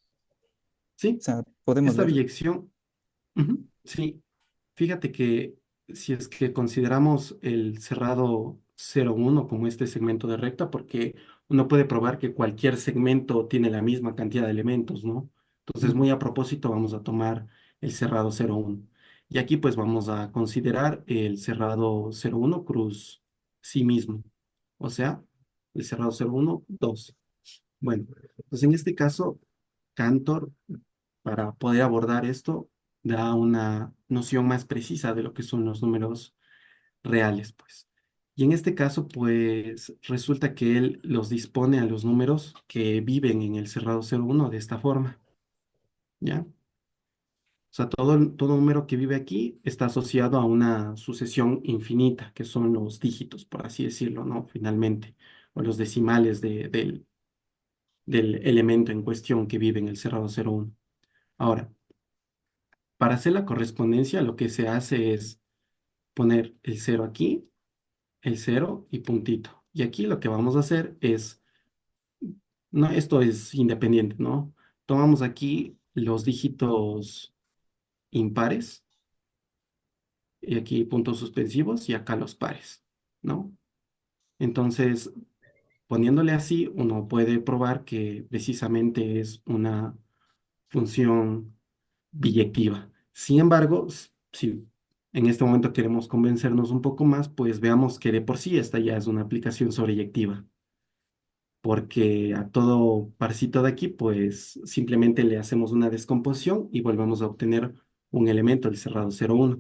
sí. sea, podemos Esta ver. biyección, ujú, sí. Fíjate que si es que consideramos el cerrado 0,1 como este segmento de recta, porque uno puede probar que cualquier segmento tiene la misma cantidad de elementos, ¿no? Entonces, muy a propósito, vamos a tomar el cerrado 0,1. Y aquí pues vamos a considerar el cerrado 0,1 cruz sí mismo. O sea, el cerrado 0,1, 2. Bueno, pues en este caso, Cantor, para poder abordar esto, da una noción más precisa de lo que son los números reales, pues. Y en este caso, pues resulta que él los dispone a los números que viven en el cerrado 0,1 de esta forma, ¿ya? O sea, todo número que vive aquí está asociado a una sucesión infinita, que son los dígitos, por así decirlo, ¿no? Finalmente, o los decimales del elemento en cuestión que vive en el cerrado 0,1. Ahora, para hacer la correspondencia, lo que se hace es poner el cero aquí, el cero y puntito. Y aquí lo que vamos a hacer es, no, esto es independiente, ¿no? Tomamos aquí los dígitos impares y aquí puntos suspensivos y acá los pares, ¿no? Entonces, poniéndole así, uno puede probar que precisamente es una función biyectiva. Sin embargo, si en este momento queremos convencernos un poco más, pues veamos que de por sí esta ya es una aplicación sobreyectiva, porque a todo parcito de aquí, pues simplemente le hacemos una descomposición y volvemos a obtener un elemento, el cerrado 0,1.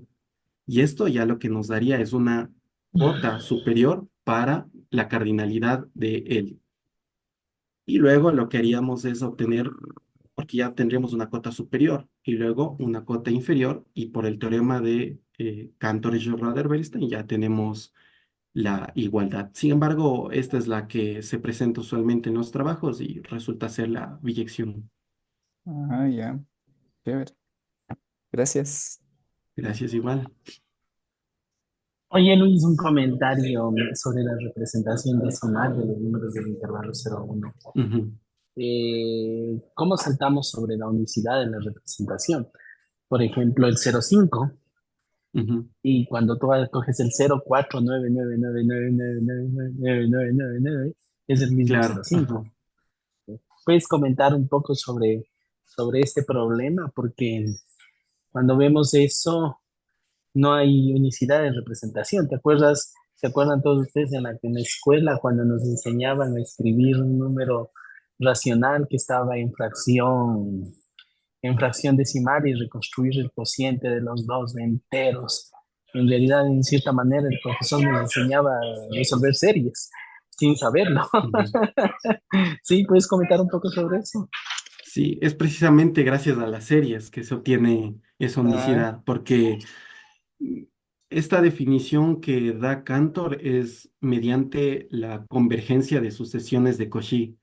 Y esto ya lo que nos daría es una cota superior para la cardinalidad de él. Y luego lo que haríamos es obtener, porque ya tendríamos una cota superior y luego una cota inferior, y por el teorema de Cantor-Schroeder-Bernstein ya tenemos la igualdad. Sin embargo, esta es la que se presenta usualmente en los trabajos y resulta ser la biyección. Ah, ya, chévere. Gracias. Gracias igual. Oye, Luis, un comentario sobre la representación decimal de los números del intervalo 0 a 1. Ujú, ¿Cómo saltamos sobre la unicidad de la representación? Por ejemplo, el 0,5, ujú. y cuando tú coges el 0,49999999999, es el mismo cero Claro, ajá. cinco. ¿Puedes comentar un poco sobre este problema? Porque cuando vemos eso, no hay unicidad de representación. ¿Te acuerdas? ¿Se acuerdan todos ustedes en la escuela cuando nos enseñaban a escribir un número racional que estaba en fracción decimal y reconstruir el cociente de los dos enteros. En realidad, en cierta manera, el profesor nos enseñaba a resolver series sin saberlo. Ujú. Sí, ¿puedes comentar un poco sobre eso? Sí, es precisamente gracias a las series que se obtiene esa Ah, unicidad, porque mm, esta definición que da Cantor es mediante la convergencia de sucesiones de Cauchy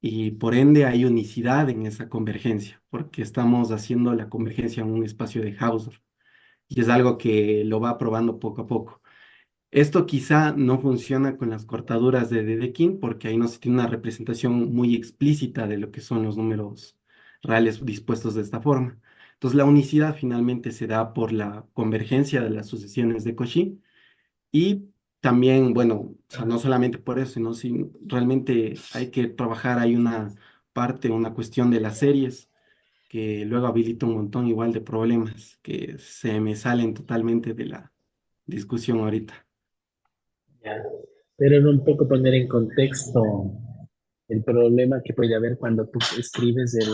y por ende hay unicidad en esa convergencia, porque estamos haciendo la convergencia en un espacio de Hausdorff y es algo que lo va probando poco a poco. Esto quizá no funciona con las cortaduras de Dedekind porque ahí no se tiene una representación muy explícita de lo que son los números reales dispuestos de esta forma. Entonces la unicidad finalmente se da por la convergencia de las sucesiones de Cauchy y también, bueno, o sea, no solamente por eso, sino si realmente hay que trabajar, hay una parte, una cuestión de las series que luego habilita un montón igual de problemas que se me salen totalmente de la discusión ahorita. ya. Pero era un poco poner en contexto el problema que puede haber cuando tú escribes el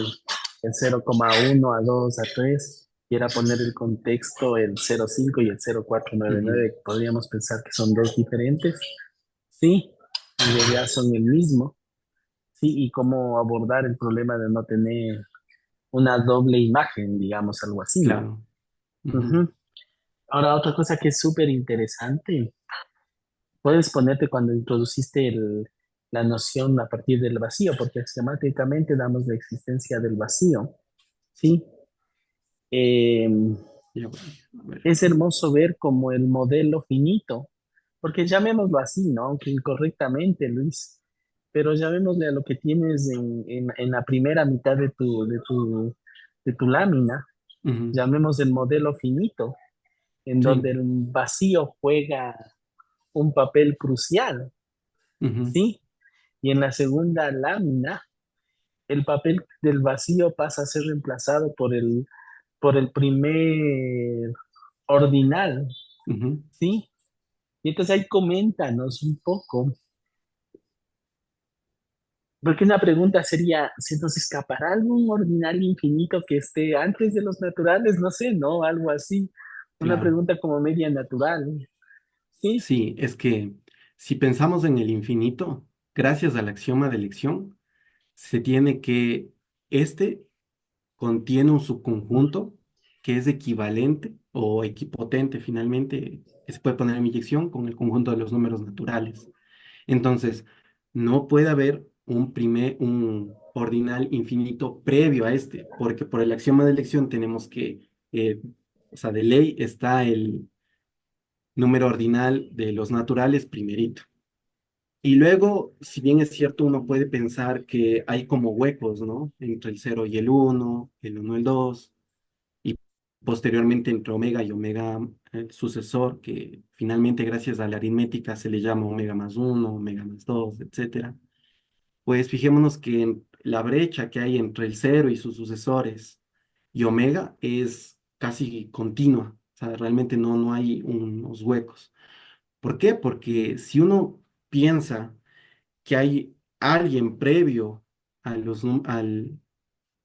0,1 a 2 a 3 y era poner el contexto el 0,5 y el Ujú. 0,499, podríamos pensar que son dos diferentes. Sí, en realidad son el mismo. Sí, y cómo abordar el problema de no tener una doble imagen, digamos, algo así, ¿no? Claro. Ujú, Ujú. Ahora, otra cosa que es súper interesante, puedes ponerte cuando introduciste la noción a partir del vacío, porque esquemáticamente damos la existencia del vacío, ¿sí? Eh, ya voy. A ver. es hermoso ver como el modelo finito, porque llamémoslo así, ¿no? Aunque incorrectamente, Luis, pero llamémosle a lo que tienes en la primera mitad de tu lámina, Ujú, llamemos el modelo finito, en donde sí. el vacío juega un papel crucial, Ujú, ¿sí? Y en la segunda lámina, el papel del vacío pasa a ser reemplazado por el primer ordinal, ujú, ¿sí? Y entonces ahí coméntanos un poco, porque una pregunta sería, ¿se nos escapará algún ordinal infinito que esté antes de los naturales? No sé, ¿no? Algo así. Una claro. pregunta como media natural, ¿sí? Sí, es que si pensamos en el infinito, gracias al axioma de elección, se tiene que este contiene un subconjunto que es equivalente o equipotente finalmente, que se puede poner en inyección con el conjunto de los números naturales. Entonces, no puede haber un ordinal infinito previo a este, porque por el axioma de elección tenemos que, o sea, de ley está el número ordinal de los naturales primerito. Y luego, si bien es cierto, uno puede pensar que hay como huecos, ¿no? Entre el cero y el uno y el 2 y posteriormente entre omega y omega el sucesor, que finalmente gracias a la aritmética se le llama omega más uno, omega más 2, etcétera. Pues fijémonos que la brecha que hay entre el cero y sus sucesores y omega es casi continua, o sea, realmente no hay unos huecos. ¿Por qué? Porque si uno piensa que hay alguien previo al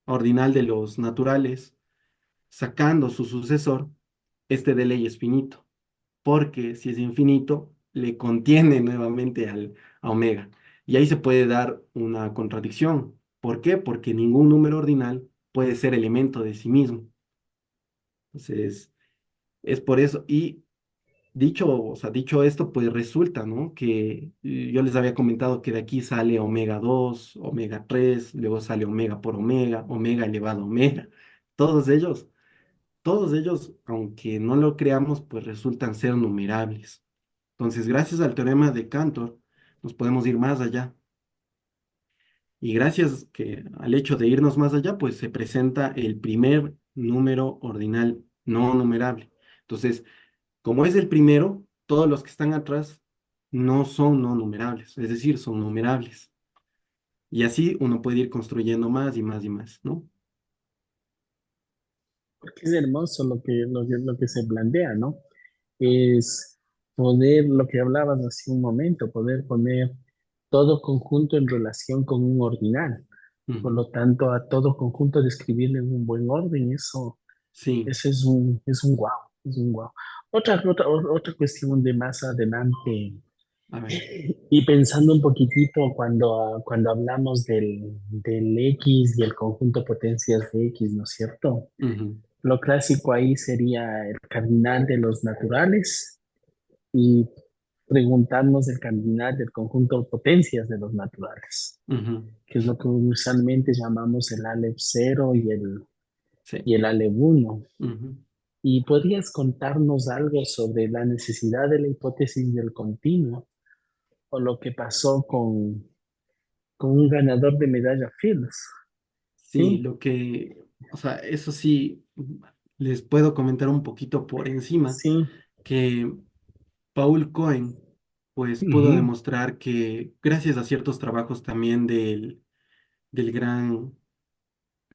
ordinal de los naturales, sacando su sucesor, este de ley es finito, porque si es infinito, le contiene nuevamente a omega. Y ahí se puede dar una contradicción. ¿Por qué? Porque ningún número ordinal puede ser elemento de sí mismo. Entonces, es por eso. Y o sea, dicho esto, pues resulta, ¿no? Que yo les había comentado que de aquí sale omega 2 omega 3 luego sale omega por omega, omega elevado a omega. Todos ellos Todos ellos, aunque no lo creamos, pues resultan ser numerables. Entonces, gracias al teorema de Cantor, nos podemos ir más allá. Y gracias al hecho de irnos más allá, pues se presenta el primer número ordinal no numerable. Entonces, como es el primero, todos los que están atrás no son no numerables, es decir, son numerables. Y así uno puede ir construyendo más y más y más, ¿no? Porque es hermoso lo que se plantea, ¿no? Es poder, lo que hablabas hace un momento, poder poner todo conjunto en relación con un ordinal. Por ujú, lo tanto, a todo conjunto describirle en un buen orden, sí, eso es un wow, es un wow. Otra cuestión de más adelante, a ver. y pensando un poquitito cuando hablamos del X y el conjunto potencias de X, ¿no es cierto? Ujú, Lo clásico ahí sería el cardinal de los naturales y preguntarnos el cardinal del conjunto de potencias de los naturales, ujú, que es lo que usualmente llamamos el Aleph cero sí, y el Aleph uno. ujú. ¿Y podrías contarnos algo sobre la necesidad de la hipótesis del continuo o lo que pasó con un ganador de medalla Fields? Sí, ¿Sí? lo que, o sea, eso sí, les puedo comentar un poquito por encima Sí. que Paul Cohen, pues pudo Ujú. demostrar que gracias a ciertos trabajos también del gran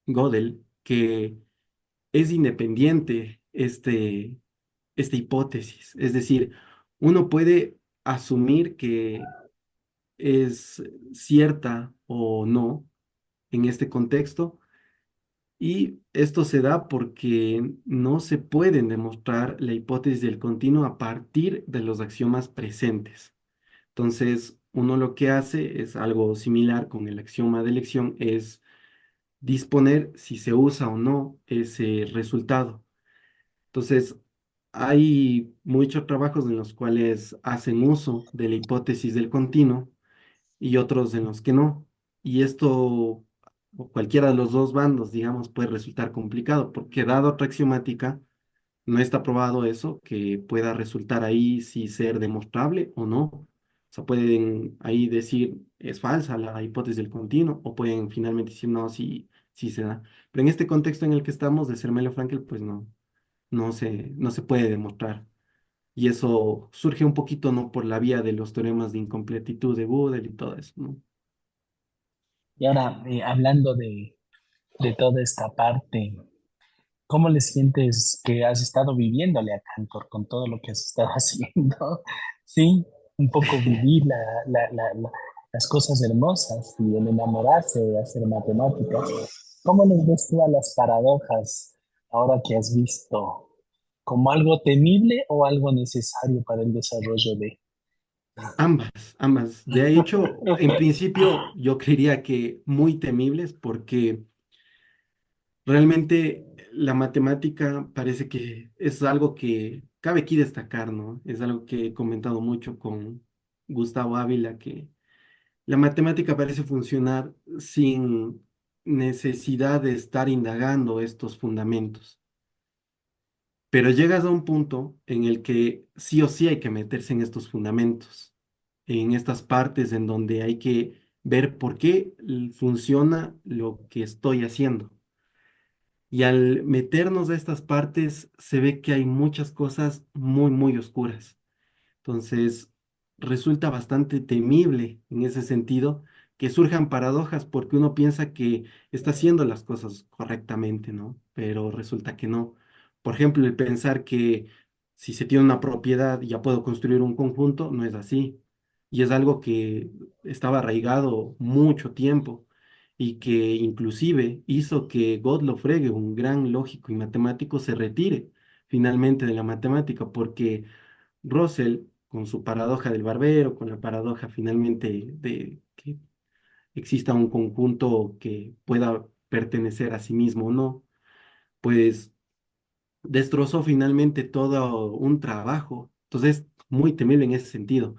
Gödel, que es independiente esta hipótesis. Es decir, uno puede asumir que es cierta o no en este contexto, y esto se da porque no se pueden demostrar la hipótesis del continuo a partir de los axiomas presentes. Entonces, uno lo que hace es algo similar con el axioma de elección, es disponer si se usa o no ese resultado. Entonces, hay muchos trabajos en los cuales hacen uso de la hipótesis del continuo y otros en los que no. Y esto, o cualquiera de los dos bandos, digamos, puede resultar complicado, porque dado otra axiomática, no está probado eso, que pueda resultar ahí si ser demostrable o no. O sea, pueden ahí decir es falsa la hipótesis del continuo, o pueden finalmente decir no, sí se da. Pero en este contexto en el que estamos de Zermelo-Fraenkel, pues no se puede demostrar. Y eso surge un poquito, ¿no? Por la vía de los teoremas de incompletitud de Gödel y todo eso, ¿no? Y ahora, hablando de toda esta parte, ¿cómo le sientes que has estado viviéndole a Cantor con todo lo que has estado haciendo? Sí, un poco vivir las cosas hermosas y el enamorarse de hacer matemáticas. ¿Cómo les ves tú a las paradojas ahora que has visto como algo temible o algo necesario para el desarrollo de... Ambas, ambas. De hecho, en principio yo creería que muy temibles porque realmente la matemática parece que es algo que cabe aquí destacar, ¿no? Es algo que he comentado mucho con Gustavo Ávila, que la matemática parece funcionar sin necesidad de estar indagando estos fundamentos. Pero llegas a un punto en el que sí o sí hay que meterse en estos fundamentos, en estas partes en donde hay que ver por qué funciona lo que estoy haciendo. Y al meternos a estas partes se ve que hay muchas cosas muy, muy oscuras. Entonces, resulta bastante temible en ese sentido que surjan paradojas porque uno piensa que está haciendo las cosas correctamente, ¿no? Pero resulta que no. Por ejemplo, el pensar que si se tiene una propiedad ya puedo construir un conjunto, no es así. Y es algo que estaba arraigado mucho tiempo y que inclusive hizo que Gottlob Frege, un gran lógico y matemático, se retire finalmente de la matemática porque Russell, con su paradoja del barbero, con la paradoja finalmente de que exista un conjunto que pueda pertenecer a sí mismo o no, pues destrozó finalmente todo un trabajo. Entonces, muy temible en ese sentido,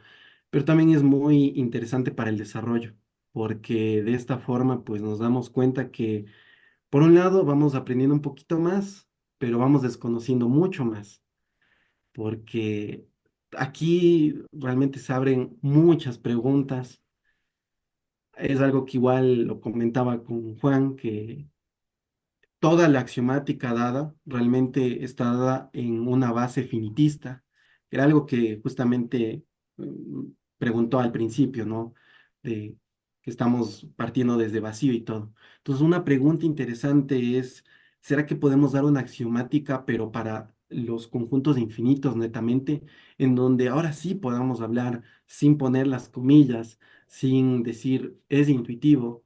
pero también es muy interesante para el desarrollo, porque de esta forma, pues nos damos cuenta que, por un lado, vamos aprendiendo un poquito más, pero vamos desconociendo mucho más porque aquí realmente se abren muchas preguntas. Es algo que igual lo comentaba con Juan, que toda la axiomática dada realmente está dada en una base finitista. Era algo que justamente preguntó al principio, ¿no? De que estamos partiendo desde vacío y todo. Entonces, una pregunta interesante es, ¿será que podemos dar una axiomática, pero para los conjuntos infinitos netamente, en donde ahora sí podamos hablar sin poner las comillas, sin decir es intuitivo?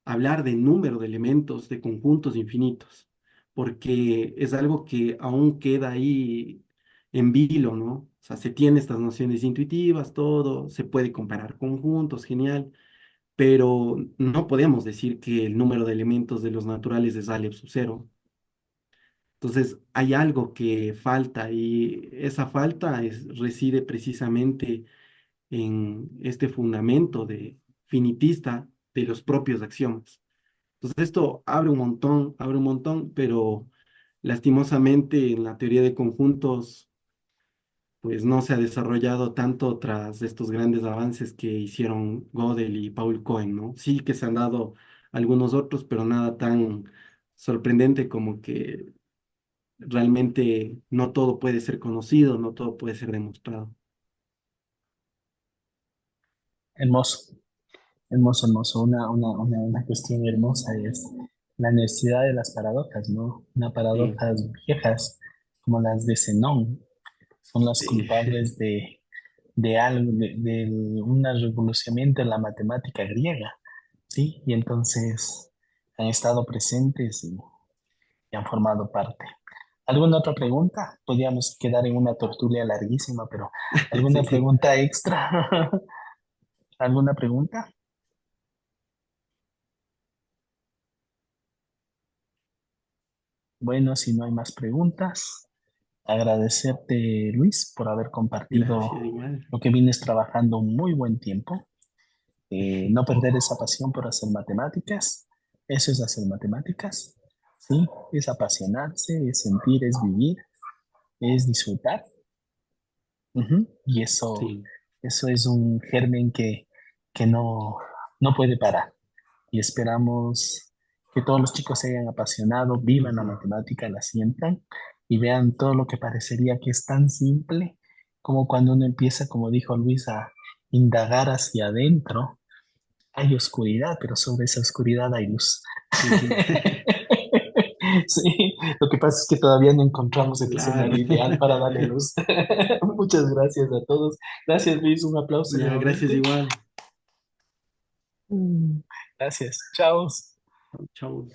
hablar de número de elementos, de conjuntos infinitos, porque es algo que aún queda ahí en vilo, ¿no? O sea, se tiene estas nociones intuitivas, todo, se puede comparar conjuntos, genial, pero no podemos decir que el número de elementos de los naturales es Alep sub cero. Entonces, hay algo que falta y esa falta reside precisamente en este fundamento de finitista de los propios axiomas. Entonces, esto abre un montón, pero lastimosamente en la teoría de conjuntos, pues no se ha desarrollado tanto tras estos grandes avances que hicieron Gödel y Paul Cohen, ¿no? Sí que se han dado algunos otros, pero nada tan sorprendente como que realmente no todo puede ser conocido, no todo puede ser demostrado. Hermoso, hermoso, hermoso. Una cuestión hermosa es la necesidad de las paradojas, ¿no? Unas Sí, paradojas viejas, como las de Zenón, son las sí, culpables de algo, de un revolucionamiento en la matemática griega, ¿sí? Y entonces han estado presentes y han formado parte. ¿Alguna otra pregunta? Podríamos quedar en una tertulia larguísima, pero ¿alguna sí, sí. pregunta extra? ¿Alguna pregunta? Bueno, si no hay más preguntas, agradecerte, Luis, por haber compartido Gracias, igual. lo que vienes trabajando un muy buen tiempo. No perder esa pasión por hacer matemáticas. Eso es hacer matemáticas, ¿sí? Es apasionarse, es sentir, es vivir, es disfrutar. Ujú. Y Sí. eso es un germen que no puede parar. Y esperamos que todos los chicos se hayan apasionado, vivan la Ujú. matemática, la sientan y vean todo lo que parecería que es tan simple como cuando uno empieza, como dijo Luis, a indagar hacia adentro. Hay oscuridad, pero sobre esa oscuridad hay luz. Ujú. Sí, lo que pasa es que todavía no encontramos el Claro. escenario ideal para darle luz. Muchas gracias a todos. Gracias, Luis. Un aplauso Ya, gracias nuevamente. igual. Gracias. Chao. Chao.